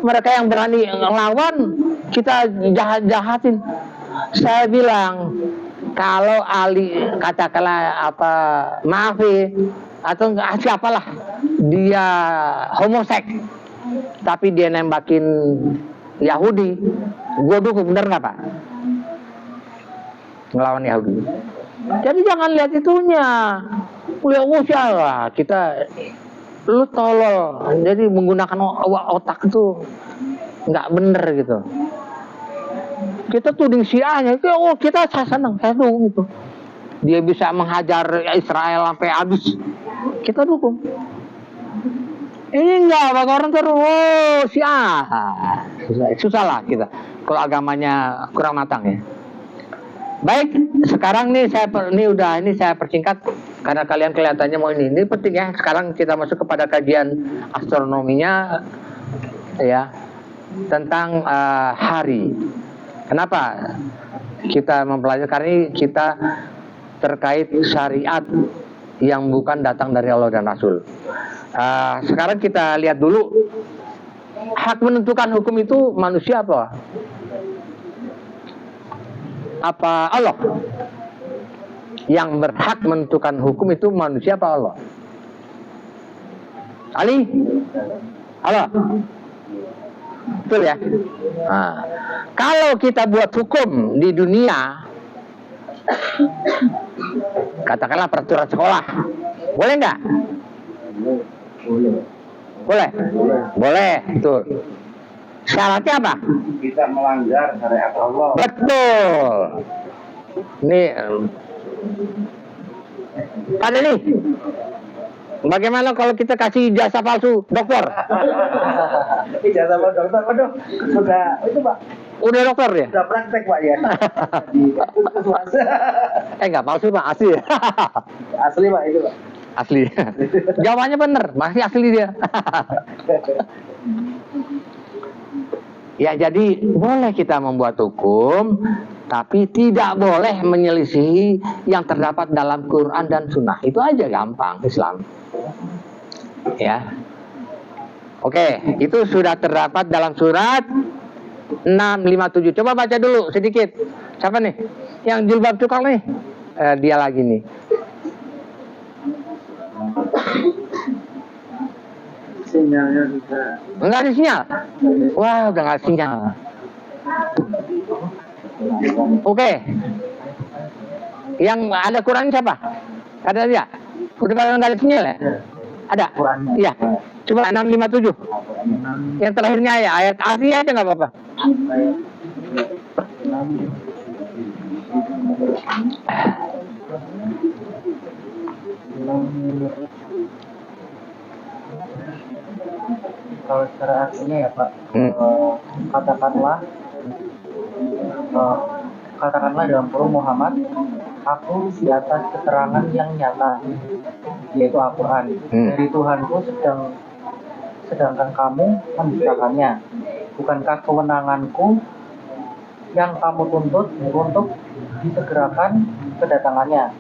Mereka yang berani ngelawan, kita jahatin. Saya bilang, kalau Ali katakanlah apa Maafi atau siapalah dia homoseks, tapi dia nembakin Yahudi, gue dukung, bener nggak Pak? Ngelawan Yahudi. Jadi jangan lihat itunya, lihat usaha kita, lu tolol, jadi menggunakan otak itu nggak bener gitu. Kita tuding Syiahnya, kita saya senang, saya dukung itu. Dia bisa menghajar Israel sampai habis, kita dukung. Ini enggak, bagi orang terus Syiah, susah lah kita kalau agamanya kurang matang ya. Baik, sekarang nih saya persingkat karena kalian kelihatannya mau ini penting ya. Sekarang kita masuk kepada kajian astronominya ya, tentang hari. Kenapa kita mempelajari? Karena kita terkait syariat yang bukan datang dari Allah dan Rasul. Sekarang kita lihat dulu, hak menentukan hukum itu manusia apa? Apa Allah? Yang berhak menentukan hukum itu manusia apa Allah? Ali? Allah? Betul ya? Nah, kalau kita buat hukum di dunia, katakanlah peraturan sekolah, boleh nggak? Boleh? Boleh, betul. Syaratnya apa? Kita melanggar syariat Allah. Betul. Ini ada nih. Bagaimana kalau kita kasih ijazah palsu dokter? Ijazah dokter, waduh, sudah itu Pak. Udah dokter ya? Sudah praktek Pak ya. Enggak palsu Pak, asli. Asli Pak itu Pak. Asli. Jawabannya bener, masih asli dia. Ya jadi boleh kita membuat hukum, tapi tidak boleh menyelisihi yang terdapat dalam Quran dan Sunnah. Itu aja gampang Islam. Ya. Oke, itu sudah terdapat dalam surat 657. Coba baca dulu sedikit. Siapa nih? Yang jilbab cukal nih? Dia lagi nih. Sinyalnya juga. Enggak ada sinyal? Wah, udah nggak ada sinyal. Oke. Yang ada Quran siapa? Ada dia? Udah nggak ada sinyal ya? Ada? Iya. Coba 657. Yang terakhirnya ya, ayat asli aja nggak apa-apa. Kalau secara artinya ya Pak, katakanlah dalam kurung Muhammad, aku di atas keterangan yang nyata, yaitu Al-Quran dari Tuhanku, sedangkan kamu mendustakannya. Bukankah kewenanganku yang kamu tuntut untuk disegerakan kedatangannya,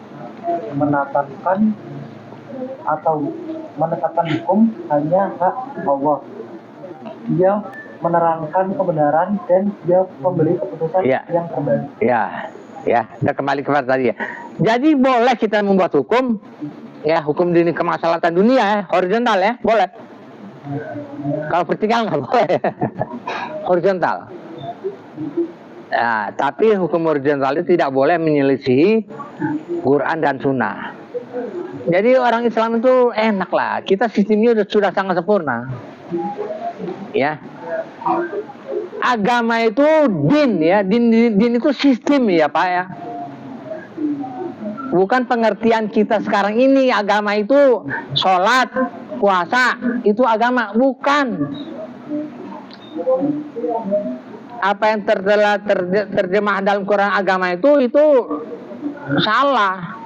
menetapkan hukum hanya hak Allah. Dia menerangkan kebenaran dan dia memberi keputusan yang terbaik. Ya, kita kembali kepada tadi ya. Jadi boleh kita membuat hukum, ya, hukum dini kemaslahatan dunia, ya, horizontal ya, boleh. Kalau vertikal nggak boleh, horizontal. Nah, tapi hukum horizontal itu tidak boleh menyelisihi Quran dan Sunnah. Jadi orang Islam itu enak lah, kita sistemnya sudah sangat sempurna, ya. Agama itu din ya, din itu sistem ya Pak ya. Bukan pengertian kita sekarang ini agama itu sholat, puasa, itu agama, bukan. Apa yang terjemah dalam Quran agama itu salah.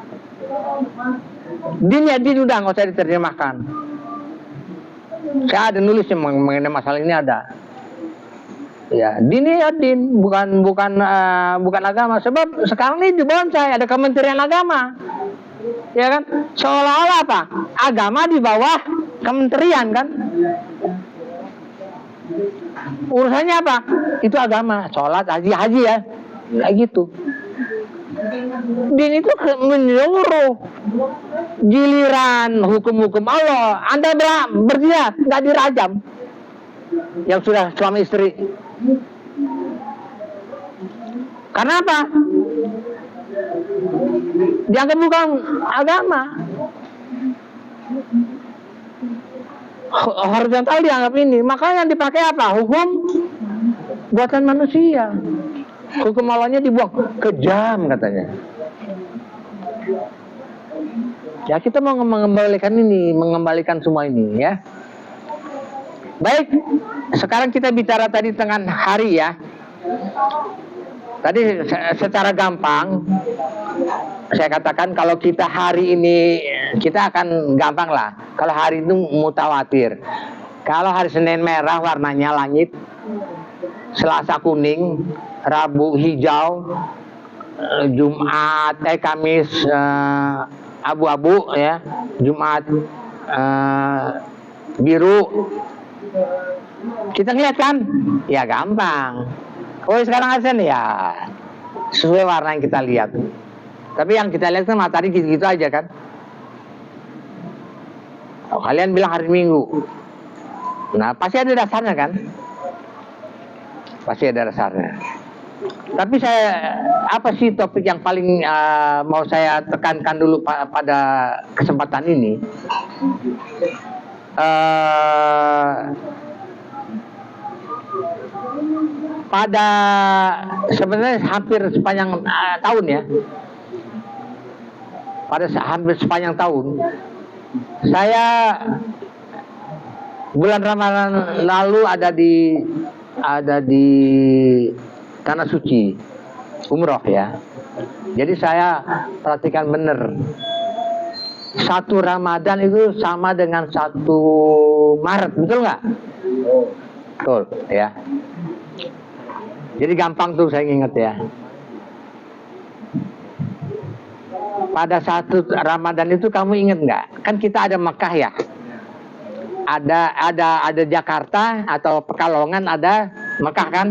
Din ya din, udah nggak usah diterjemahkan. Saya ada nulis mengenai masalah ini, ada. Ya, din ya din, bukan agama. Sebab sekarang ini di bawah saya ada Kementerian Agama, ya kan? Seolah-olah apa? Agama di bawah kementerian kan? Urusannya apa? Itu agama, sholat, haji ya, kayak gitu. Din itu menyeluruh, giliran hukum-hukum Allah. Anda berzina nggak dirajam, yang sudah suami istri. Karena apa? Dianggap bukan agama. Horizontal dianggap ini. Makanya yang dipakai apa? Hukum buatan manusia. Hukum Allahnya dibuang, kejam katanya. Ya, kita mau mengembalikan semua ini ya. Baik, sekarang kita bicara tadi tentang hari ya. Tadi secara gampang saya katakan kalau kita hari ini kita akan gampang lah. Kalau hari itu mutawatir. Kalau hari Senin merah warnanya langit, Selasa kuning, Rabu hijau, Jumat Kamis abu-abu ya, Jumat biru. Kita lihat kan, ya gampang. Oh sekarang Asen ya sesuai warna yang kita lihat. Tapi yang kita lihat kan matahari gitu-gitu aja kan. Oh, kalian bilang hari Minggu. Nah pasti ada dasarnya kan. Pasti ada dasarnya. Tapi apa sih topik yang paling mau saya tekankan dulu pada kesempatan ini? Pada sebenarnya hampir sepanjang tahun ya, hampir sepanjang tahun, saya bulan Ramadan lalu ada di Tanah Suci, umroh ya. Jadi saya perhatikan benar, 1 Ramadan itu sama dengan 1 Maret, betul nggak? Betul ya. Jadi gampang tuh saya ingat ya. Pada 1 Ramadan itu kamu ingat nggak? Kan kita ada Mekah ya. Ada Jakarta atau Pekalongan, ada Mekah kan?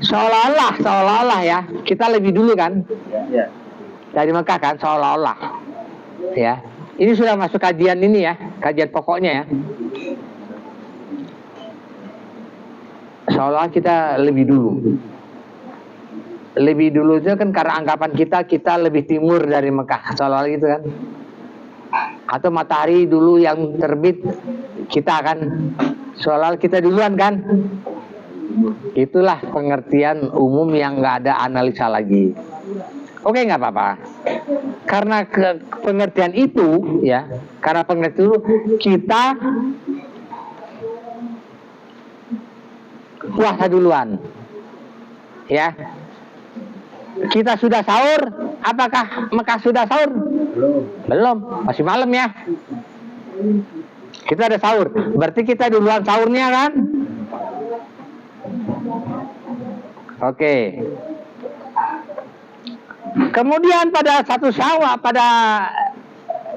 Seolah-olah ya, kita lebih dulu kan? Dari Mekah kan, seolah-olah. Ya. Ini sudah masuk kajian ini ya, kajian pokoknya ya. Seolah kita lebih dulu. Lebih dulu itu kan karena anggapan kita lebih timur dari Mekah, seolah-olah gitu kan. Atau matahari dulu yang terbit, kita kan seolah kita duluan kan. Itulah pengertian umum yang nggak ada analisa lagi. Oke, nggak apa-apa. Karena pengertian itu ya, karena pengertian itu kita puasa duluan. Ya. Kita sudah sahur, apakah Mekah sudah sahur? Belum, masih malam ya. Kita ada sahur, berarti kita duluan sahurnya kan? Oke. Kemudian pada satu Syawal, pada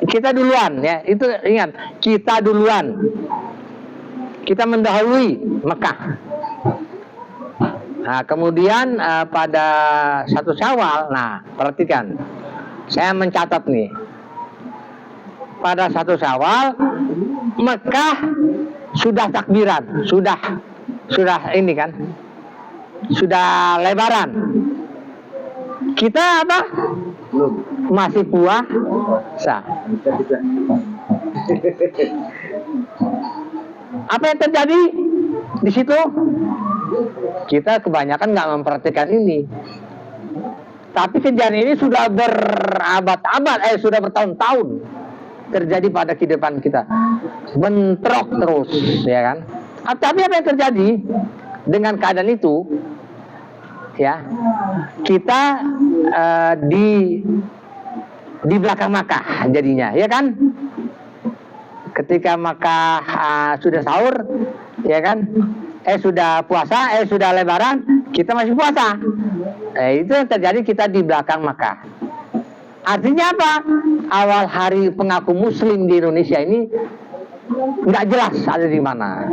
kita duluan ya, itu ingat, kita duluan. Kita mendahului Mekah. Nah, kemudian pada satu Syawal, nah perhatikan, saya mencatat nih. Pada satu Syawal, Mekah sudah takbiran, sudah ini kan, sudah lebaran. Kita apa? Masih puasa. Apa yang terjadi di situ? Kita kebanyakan nggak memperhatikan ini. Tapi kejadian ini sudah berabad-abad, sudah bertahun-tahun terjadi pada kehidupan kita. Bentrok terus, ya kan? Tapi apa yang terjadi dengan keadaan itu? Ya, kita di belakang Makkah jadinya, ya kan? Ketika Makkah sudah sahur, ya kan? Sudah puasa, sudah lebaran, kita masih puasa. Itu yang terjadi, kita di belakang Makkah. Artinya apa? Awal hari pengaku Muslim di Indonesia ini nggak jelas ada di mana.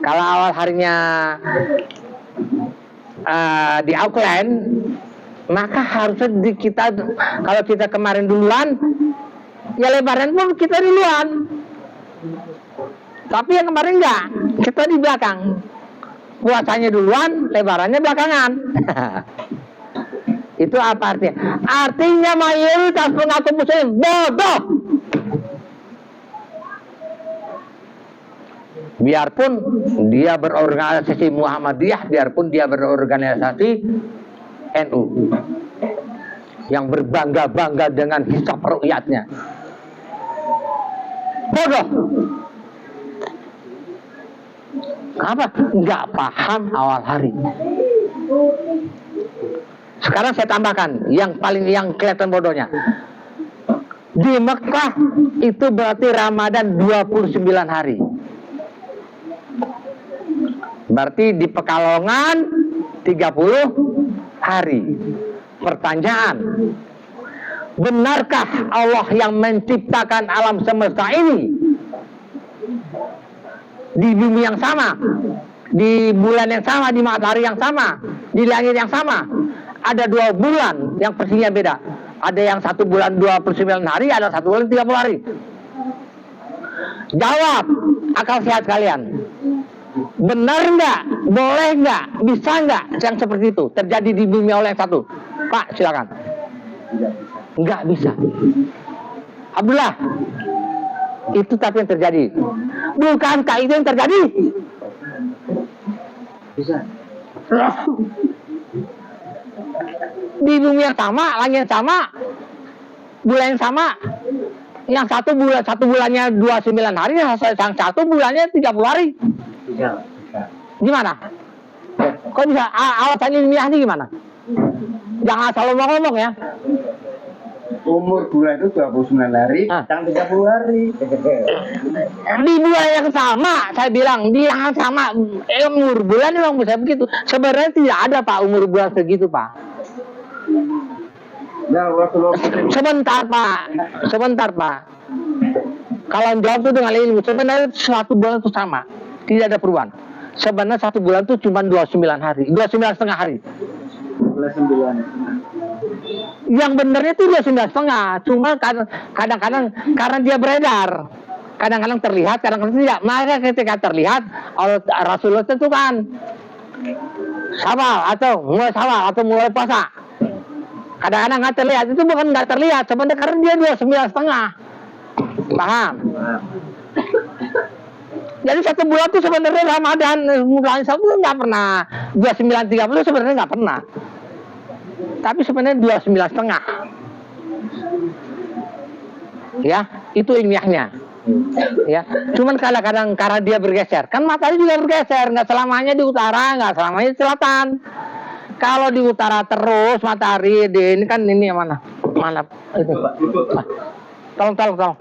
Kalau awal harinya di Auckland, maka harusnya kita, kalau kita kemarin duluan, ya lebaran pun kita duluan. Tapi yang kemarin enggak, kita di belakang. Puasanya duluan, lebarannya belakangan. Itu apa artinya? Artinya mayoritas pengaku Muslim bodoh. Biarpun dia berorganisasi Muhammadiyah, biarpun dia berorganisasi NU yang berbangga-bangga dengan hisab ru'yatnya, bodoh. Kenapa? Nggak paham awal hari. Sekarang saya tambahkan yang kelihatan bodohnya. Di Mekah itu berarti Ramadan 29 hari. Berarti di Pekalongan 30 hari. Pertanyaan, benarkah Allah yang menciptakan alam semesta ini di bumi yang sama, di bulan yang sama, di matahari yang sama, di langit yang sama? Ada 2 bulan yang persisnya beda. Ada yang 1 bulan 29 hari, ada 1 bulan 30 hari. Jawab, akal sehat kalian. Benar nggak? Boleh nggak? Bisa nggak yang seperti itu terjadi di bumi oleh yang satu? Pak, silakan. Nggak bisa. Abdullah, itu tapi yang terjadi. Bukankah itu yang terjadi? Bisa. Di bumi yang sama, langit yang sama, bulan yang sama. Yang satu bulannya 29 hari, yang satu bulannya 30 hari. Bisa. Gimana? Kok bisa? Alasan ilmiahnya gimana? Jangan asal ngomong ya. Umur bulan itu 29 hari, tanggal 30 hari. Di bulan yang sama, saya bilang di yang sama, umur bulan memang bisa begitu. Sebenarnya tidak ada Pak umur bulan segitu Pak. Ya Rasulullah. Sebentar Pak. Kalau jawab itu dengan ilmu, sebenarnya 1 bulan itu sama, tidak ada perubahan. Sebenarnya 1 bulan itu cuma 29 hari, 29,5 hari. 29,5. Yang benernya itu 29,5, cuma kadang-kadang karena dia beredar, kadang-kadang terlihat, kadang-kadang tidak. Maka ketika terlihat, Rasulullah tentukan Syawal atau mulai puasa. Kadang-kadang nggak terlihat, itu bukan nggak terlihat, sebenarnya karena dia 29,5. Paham? Jadi 1 bulan itu sebenarnya Ramadan, bulan satu nggak pernah 29,30 sebenarnya nggak pernah. Tapi sebenarnya 29,5. Ya, itu ilmiahnya. Ya, cuman kadang-kadang karena dia bergeser, kan matahari juga bergeser, nggak selamanya di utara, nggak selamanya di selatan. Kalau di utara terus matahari, ini kan ini yang mana itu. Tolong.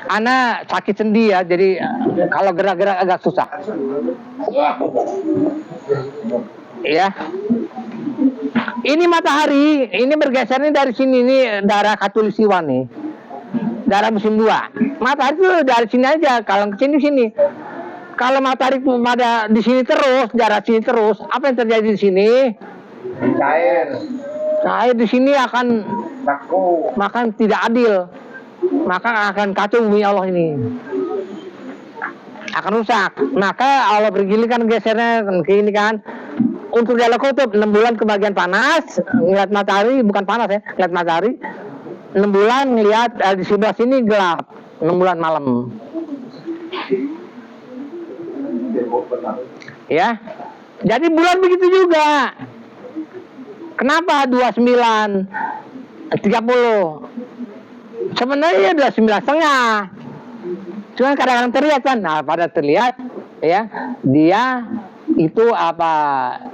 Ana sakit sendi ya, jadi kalau gerak-gerak agak susah. Ya. Ini matahari, ini bergeser nih dari sini, ini daerah Katulistiwa nih. Daerah musim 2. Matahari itu dari sini aja, kalau ke sini. Kalau matahari pada di sini terus, daerah sini terus, apa yang terjadi di sini? Cair di sini akan makan tidak adil. Maka akan kacau bumi Allah ini. Akan rusak. Maka Allah bergilikan gesernya ke ini kan. Untuk dalam kutub 6 bulan ke bagian panas, ngeliat matahari, bukan panas ya, ngeliat matahari. 6 bulan ngeliat di sebelah sini gelap, 6 bulan malam. Ya. Jadi bulan begitu juga. Kenapa 29 30? Sebenarnya 29,5. Cuma kadang-kadang terlihat kan. Nah, pada terlihat ya, dia itu apa?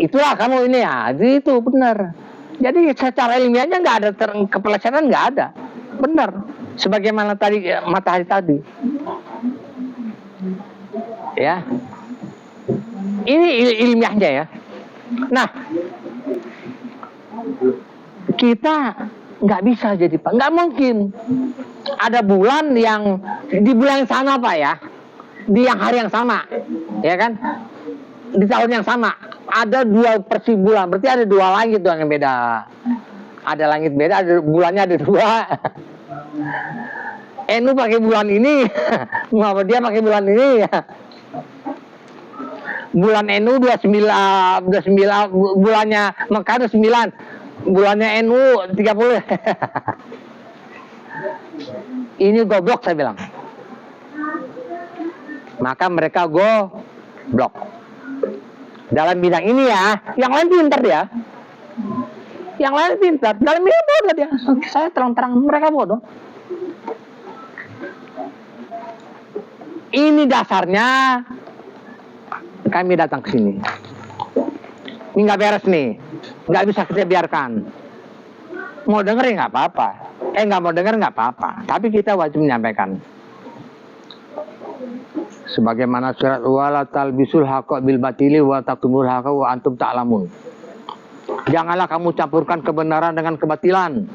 Itulah kamu ini ya. Itu benar. Jadi secara ilmiahnya nggak ada kepelesetan, nggak ada. Benar. Sebagaimana tadi matahari tadi. Ya. Ini ilmiahnya ya. Nah, kita nggak bisa jadi Pak, nggak mungkin ada bulan yang di bulan yang sama Pak ya, di yang hari yang sama, ya kan, di tahun yang sama ada 2 persi bulan, berarti ada 2 langit dong yang beda, ada langit beda, ada bulannya ada 2. Nu pakai bulan ini, Muhammad dia pakai bulan ini ya. Bulan NU 29, bulannya Mekah 9, bulannya NU 30. Ini goblok saya bilang. Maka mereka goblok. Dalam bidang ini ya, yang lain pintar ya. Yang lain pintar, dalam bidang bodoh dia. Saya terang-terang mereka bodoh. Ini dasarnya kami datang ke sini. Ini nggak beres nih, nggak bisa kita biarkan. Mau dengerin nggak apa-apa, nggak mau denger nggak apa-apa. Tapi kita wajib menyampaikan. Sebagaimana surat wala talbisul haqqa bil batili wa taqtumul haqqa wa antum ta'lamun. Janganlah kamu campurkan kebenaran dengan kebatilan.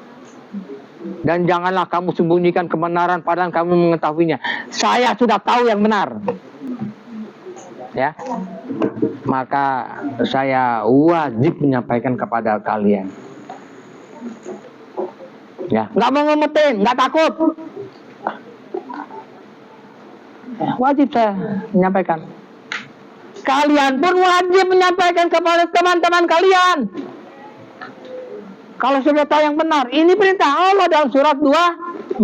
Dan janganlah kamu sembunyikan kebenaran padahal kamu mengetahuinya. Saya sudah tahu yang benar. Ya, maka saya wajib menyampaikan kepada kalian. Ya, nggak mau ngemetin, nggak takut. Ya, wajib saya menyampaikan. Kalian pun wajib menyampaikan kepada teman-teman kalian. Kalau sudah tahu yang benar, ini perintah Allah dalam surat 241.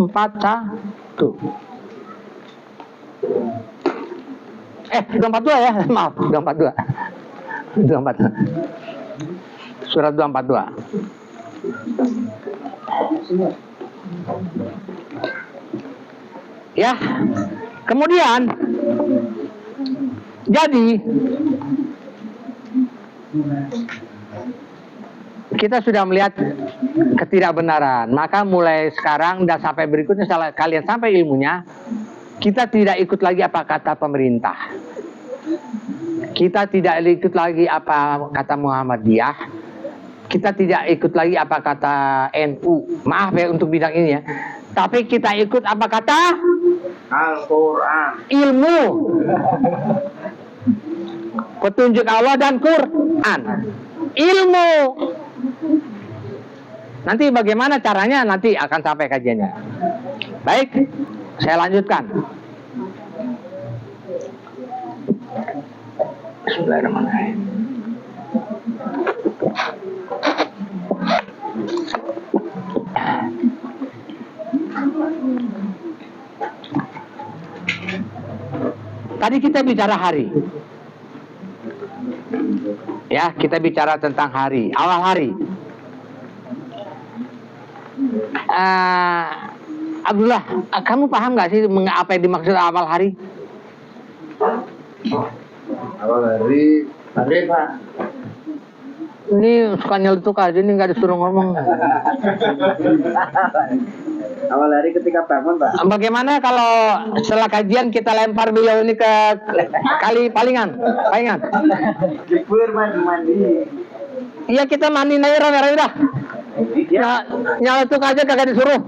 242 ya, maaf, 242. 242. Surat 242. Ya. Kemudian jadi kita sudah melihat ketidakbenaran, maka mulai sekarang dan sampai berikutnya kalian sampai ilmunya, kita tidak ikut lagi apa kata pemerintah. Kita tidak ikut lagi apa kata Muhammadiyah. Kita tidak ikut lagi apa kata NU. Maaf ya untuk bidang ini ya. Tapi kita ikut apa kata Al-Quran. Ilmu. Petunjuk Allah dan Quran. Ilmu. Nanti bagaimana caranya nanti akan sampai kajiannya. Baik, saya lanjutkan. Bismillahirrahmanirrahim. Tadi kita bicara hari. Ya, kita bicara tentang hari, awal hari. Abdullah, kamu paham nggak sih apa yang dimaksud awal hari? Awal hari maghrib, Pak. Ini suka nyeletuk aja, ini nggak disuruh ngomong. Awal hari ketika bangun, Pak. Bagaimana kalau setelah kajian kita lempar beliau ini ke kali palingan? Libur mandi. Iya, kita mandi aja rame-rame dah. Nyeletuk aja kagak disuruh.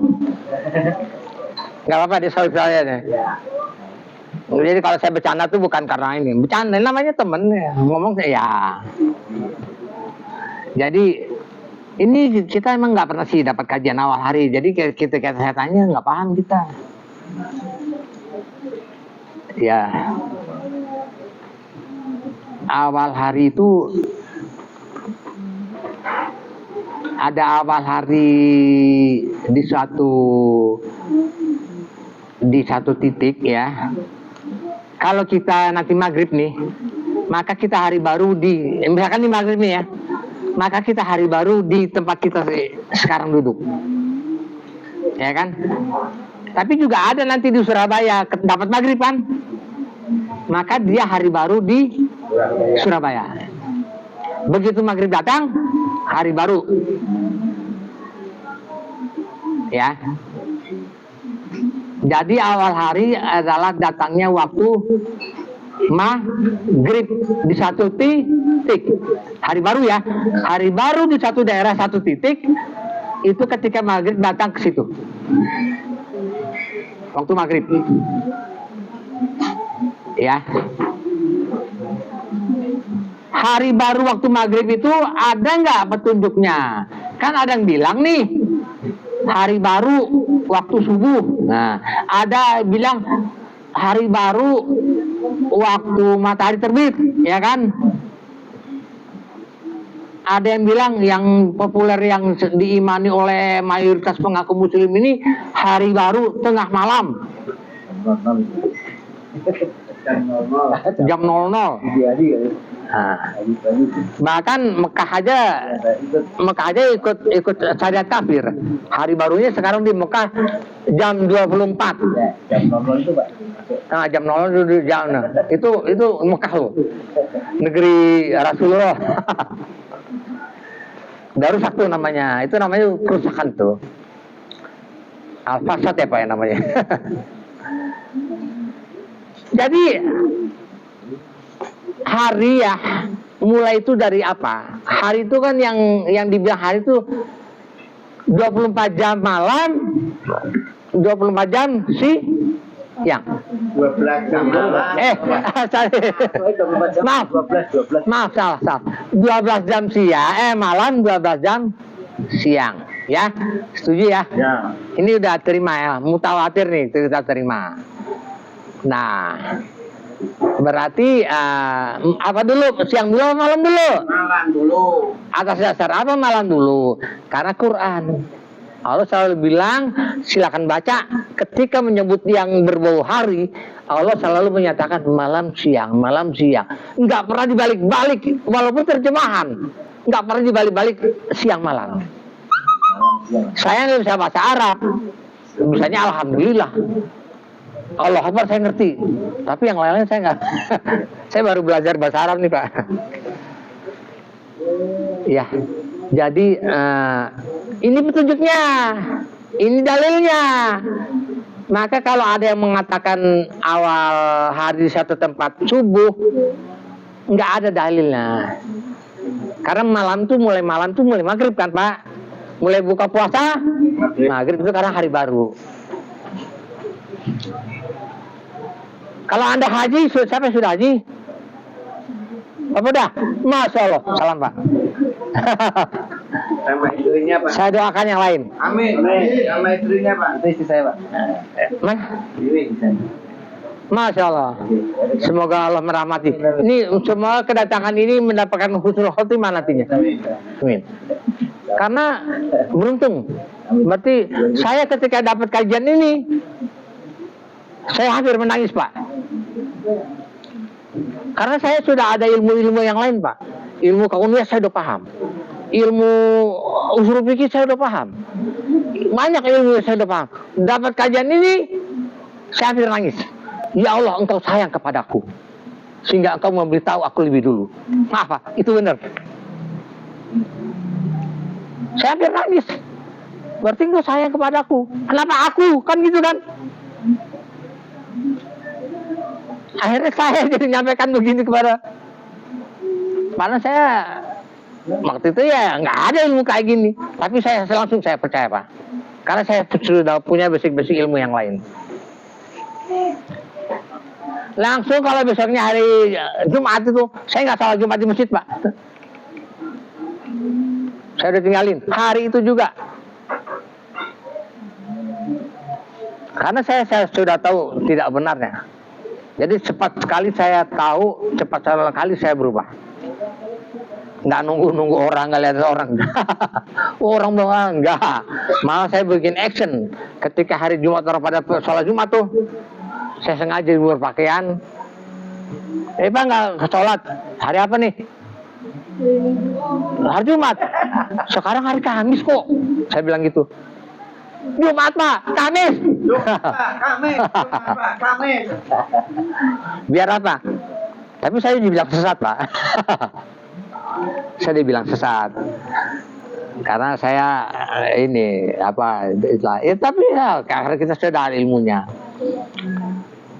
Nggak apa-apa, disuruh saya nih. Jadi kalau saya bercanda tuh bukan karena ini, bercanda namanya temen ya. Ngomong ya. Jadi ini kita emang nggak pernah sih dapat kajian awal hari. Jadi kita saya tanya nggak paham kita. Ya, awal hari itu ada awal hari di satu titik ya. Kalau kita nanti maghrib nih, maka kita hari baru misalkan di maghrib nih ya. Maka kita hari baru di tempat kita sekarang duduk, ya kan? Tapi juga ada nanti di Surabaya dapat maghrib kan? Maka dia hari baru di Surabaya. Begitu maghrib datang, hari baru, ya. Jadi awal hari adalah datangnya waktu maghrib di satu titik. Hari baru ya, hari baru di satu daerah satu titik itu ketika maghrib datang ke situ. Waktu maghrib, ya. Hari baru waktu maghrib itu ada nggak petunjuknya? Kan ada yang bilang nih hari baru waktu subuh. Nah, ada bilang hari baru waktu matahari terbit, ya kan? Ada yang bilang yang populer yang diimani oleh mayoritas pengaku muslim ini hari baru tengah malam. Jam 00. Nah, bahkan Mekah aja ikut syariat kafir. Hari barunya sekarang di Mekah jam 24. Jam 00 itu, Pak. Nah, jam 00 itu jam. Itu Mekah loh. Negeri Rasulullah. Darus Satu namanya. Itu namanya kerusakan tuh. Al-Fasad ya Pak ya namanya. Jadi hari ya mulai itu dari apa? Hari itu kan yang dibilang hari itu 24 jam malam, 24 jam siang. 12 jam malam. Maaf salah. 12 jam siang, malam 12 jam siang. Ya, setuju ya? Ya. Ini udah terima ya, mutawatir nih kita terima. Nah, berarti apa dulu? Siang dulu atau malam dulu? Malam dulu. Atas dasar apa malam dulu? Karena Quran. Allah selalu bilang, silakan baca. Ketika menyebut yang berbau hari, Allah selalu menyatakan malam siang. Nggak pernah dibalik-balik, walaupun terjemahan. Nggak pernah dibalik-balik siang malam. Saya nggak bisa bahasa Arab. Bisanya alhamdulillah. Allah Akbar saya ngerti, tapi yang lain-lain saya nggak. Saya baru belajar bahasa Arab nih Pak. Ya, jadi ini petunjuknya, ini dalilnya. Maka kalau ada yang mengatakan awal hari di satu tempat subuh, nggak ada dalilnya. Karena malam tuh mulai maghrib kan Pak, mulai buka puasa maghrib itu karena hari baru. Kalau Anda haji, siapa yang sudah haji? Apa dah? Masya Allah, salam Pak. Sama istrinya, Pak. Saya doakan yang lain. Amin. Sama istrinya, Pak. Itu istri saya, Pak. Masya Allah. Semoga Allah merahmati. Ini semua kedatangan ini mendapatkan husnul khotimah nantinya. Amin. Karena beruntung. Berarti saya ketika dapat kajian ini, saya hampir menangis Pak. Karena saya sudah ada ilmu-ilmu yang lain Pak. Ilmu kauniyah saya udah paham. Ilmu usul fikih saya udah paham. banyak ilmu yang saya udah paham. Dapat kajian ini, saya hampir nangis. Ya Allah, engkau sayang kepadaku, sehingga engkau memberitahu aku lebih dulu. Apa? Itu benar. Saya hampir nangis. Berarti engkau sayang kepadaku. Kenapa aku? Kan gitu kan? Akhirnya saya jadi nyampaikan begini kepada. Padahal saya waktu itu ya nggak ada ilmu kayak gini, tapi saya langsung saya percaya Pak, karena saya sudah punya basic ilmu yang lain. Langsung kalau besoknya hari Jumat itu saya nggak salah Jumat di masjid Pak, saya udah tinggalin hari itu juga, karena saya sudah tahu tidak benarnya. Jadi cepat sekali saya tahu, cepat sekali saya berubah. Nggak nunggu orang, nggak lihat orang. Orang doang, enggak. Malah saya bikin action. Ketika hari Jumat orang pada sholat Jumat tuh, saya sengaja berpakaian. Pak nggak ke sholat. Hari apa nih? Hari Jumat. Sekarang hari Kamis kok. Saya bilang gitu. Jumat Pak, Kamis. Kamis. Biar apa? Tapi saya dibilang sesat Pak. Saya dibilang sesat karena saya ini apa ya, tapi ya karena kita sudah ada ilmunya.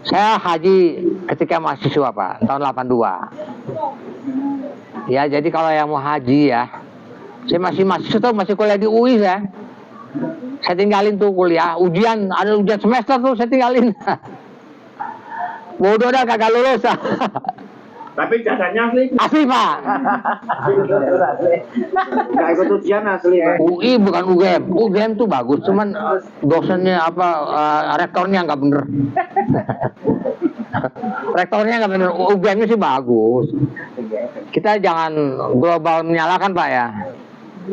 Saya haji ketika mahasiswa Pak, tahun 82. Ya jadi kalau yang mau haji ya, saya masih mahasiswa, masih kuliah di UI ya. Saya tinggalin tuh kuliah, ujian, ada ujian semester tuh saya tinggalin. Bodoh dah kagak lulus. Tapi jasanya asli. Asli Pak. Gak ikut ujian asli. UI bukan UGM. UGM tuh bagus, cuman dosennya apa rektornya nggak bener. Rektornya nggak bener. UGM-nya sih bagus. Kita jangan global menyalahkan Pak ya.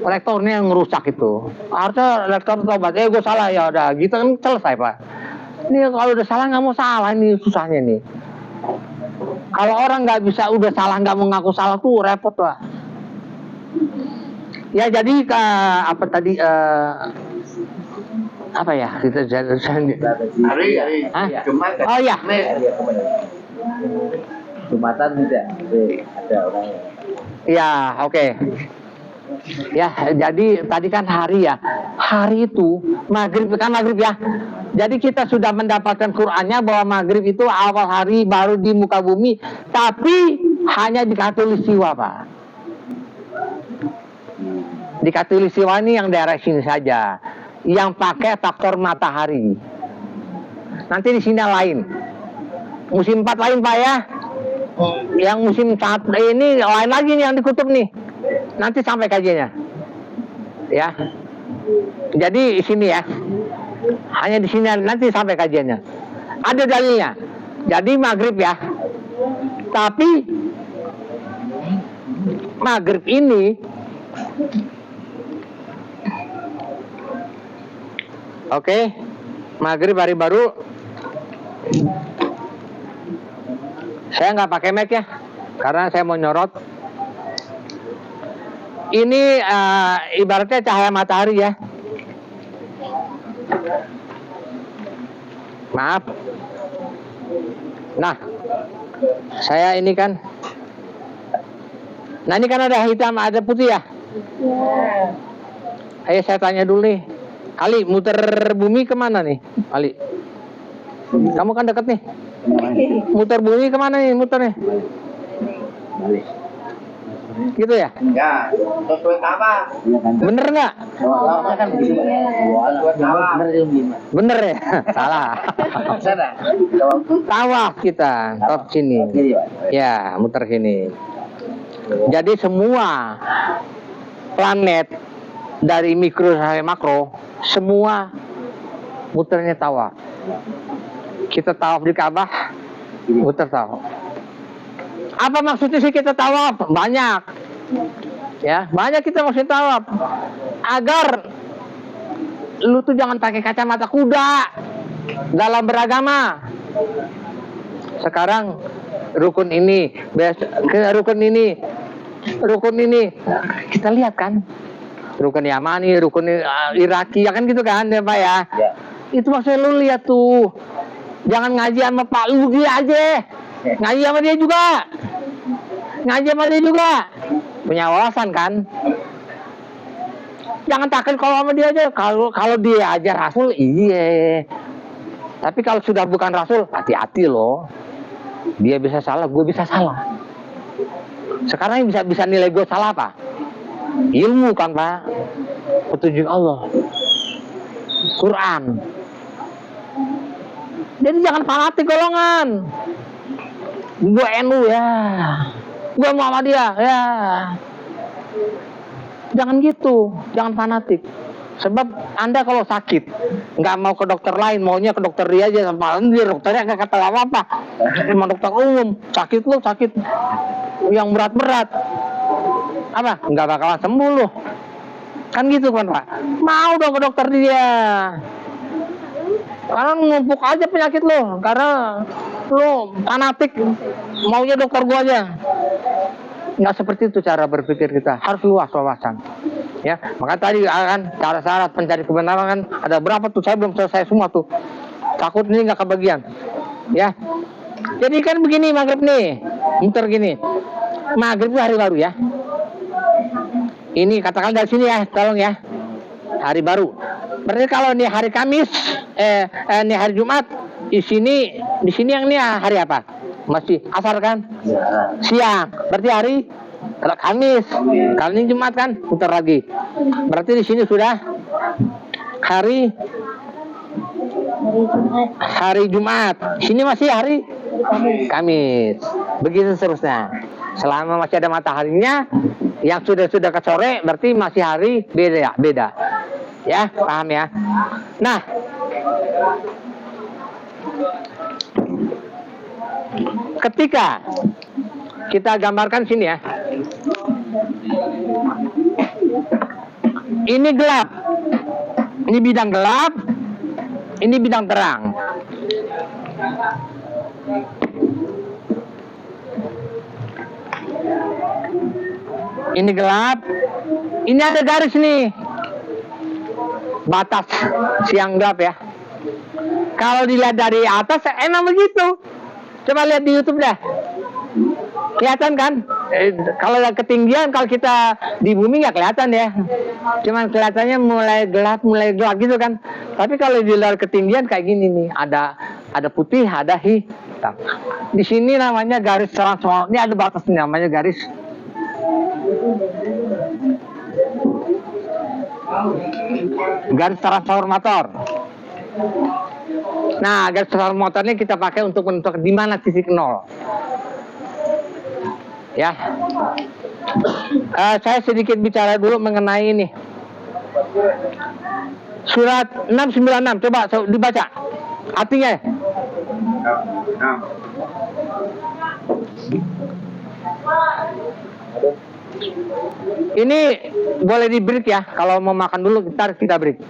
Rektornya yang ngerusak itu. Harusnya rektor tobat. Gue salah ya udah. Gitu kan selesai Pak. Ini kalau udah salah nggak mau salah, ini susahnya nih. Kalau orang nggak bisa udah salah nggak mau ngaku salah tuh repot Pak. Ya jadi apa tadi apa ya kita hari Jumat. Oh ya. Jumatan tidak ada orang. Ya oke. Ya jadi tadi kan hari ya. Hari itu maghrib kan maghrib ya. Jadi kita sudah mendapatkan Qur'annya bahwa maghrib itu awal hari baru di muka bumi, tapi hanya di Katulistiwa Pak. Di Katulistiwa ini yang daerah sini saja, yang pakai faktor matahari. Nanti di sini lain, musim 4 lain Pak ya. Yang musim 1 ini lain lagi nih yang di kutub nih. Nanti sampai kajiannya, ya. Jadi di sini ya. Hanya di sini nanti sampai kajiannya. Ada dalilnya. Jadi maghrib ya. Tapi maghrib ini oke, maghrib hari baru. Saya nggak pakai mic ya, karena saya mau nyorot. Ini ibaratnya cahaya matahari ya. Maaf. Nah, saya ini kan. Nah ini kan ada hitam, ada putih ya. Ayo saya tanya dulu nih. Ali, muter bumi kemana nih? Ali, kamu kan deket nih. Muter bumi kemana nih? Muter nih. Gitu ya? Ya, sesuai apa? Bener nggak? Bener ya? Salah. Tawaf kita, top sini. Ya, muter sini. Jadi semua planet dari mikro sampai makro, semua muternya tawaf. Kita tawaf di Ka'bah, muter tawaf. Apa maksudnya sih kita tawaf? Banyak. Ya, banyak kita maksud tawaf. Agar lu tuh jangan pakai kacamata kuda dalam beragama. Sekarang rukun ini, rukun ini. Kita lihat kan. rukun Yamani, rukun Iraki, ya kan gitu kan ya Pak ya? Ya. Itu maksudnya lu lihat tuh, jangan ngaji sama Pak Lugi aja, ngaji sama dia juga, punya wawasan kan? Jangan takut kalau sama dia aja, kalau dia aja Rasul, iya. Tapi kalau sudah bukan Rasul, hati-hati loh. Dia bisa salah, gue bisa salah. Sekarang yang bisa nilai gue salah apa? Ilmu kan Pak, petunjuk Allah, Quran. Jadi jangan fanatik golongan. Gue NU ya, gue Muhammadiyah ya. Jangan gitu, jangan fanatik. Sebab Anda kalau sakit nggak mau ke dokter lain, maunya ke dokter dia aja, sama dia dokternya nggak kata apa-apa. Emang dokter umum, sakit yang berat-berat, apa nggak bakalan sembuh lu. Kan gitu kan Pak. Mau dong ke dokter dia. Karena numpuk aja penyakit lo, karena lo fanatik, maunya dokter gua aja. Nggak seperti itu cara berpikir kita, harus luas wawasan. Ya, maka tadi kan syarat-syarat pencari kebenaran kan ada berapa tuh, saya belum selesai semua tuh. Takut ini nggak kebagian. Ya. Jadi kan begini maghrib nih, muter gini. Maghrib itu hari baru ya. Ini katakan dari sini ya, tolong ya. Hari baru. Berarti kalau ini hari Kamis, ini hari Jumat, di sini yang ini hari apa? Masih asar kan? Ya. Siang. Berarti hari Kamis. Kali ini Jumat kan? Putar lagi. Berarti di sini sudah hari Jumat. Sini masih hari Kamis. Begitu seterusnya. Selama masih ada mataharinya, yang sudah ke sore berarti masih hari beda. Ya, paham ya? Nah, ketika kita gambarkan sini ya, ini gelap, ini bidang gelap, ini bidang terang. Ini gelap, ini ada garis nih, batas siang gelap ya. Kalau dilihat dari atas emang begitu. Coba lihat di YouTube dah. Kelihatan kan? Kalau ketinggian, kalau kita di bumi nggak kelihatan ya. Cuman kelihatannya mulai gelap gitu kan. Tapi kalau di luar ketinggian kayak gini nih, ada putih, ada hitam. Di sini namanya garis transformator. Ini ada batasnya, namanya garis transformator. Nah, garis transformator ini kita pakai untuk menentukan di mana titik nol. Ya, saya sedikit bicara dulu mengenai ini. Surat 696, coba dibaca artinya. Ini boleh di break ya, kalau mau makan dulu kita break.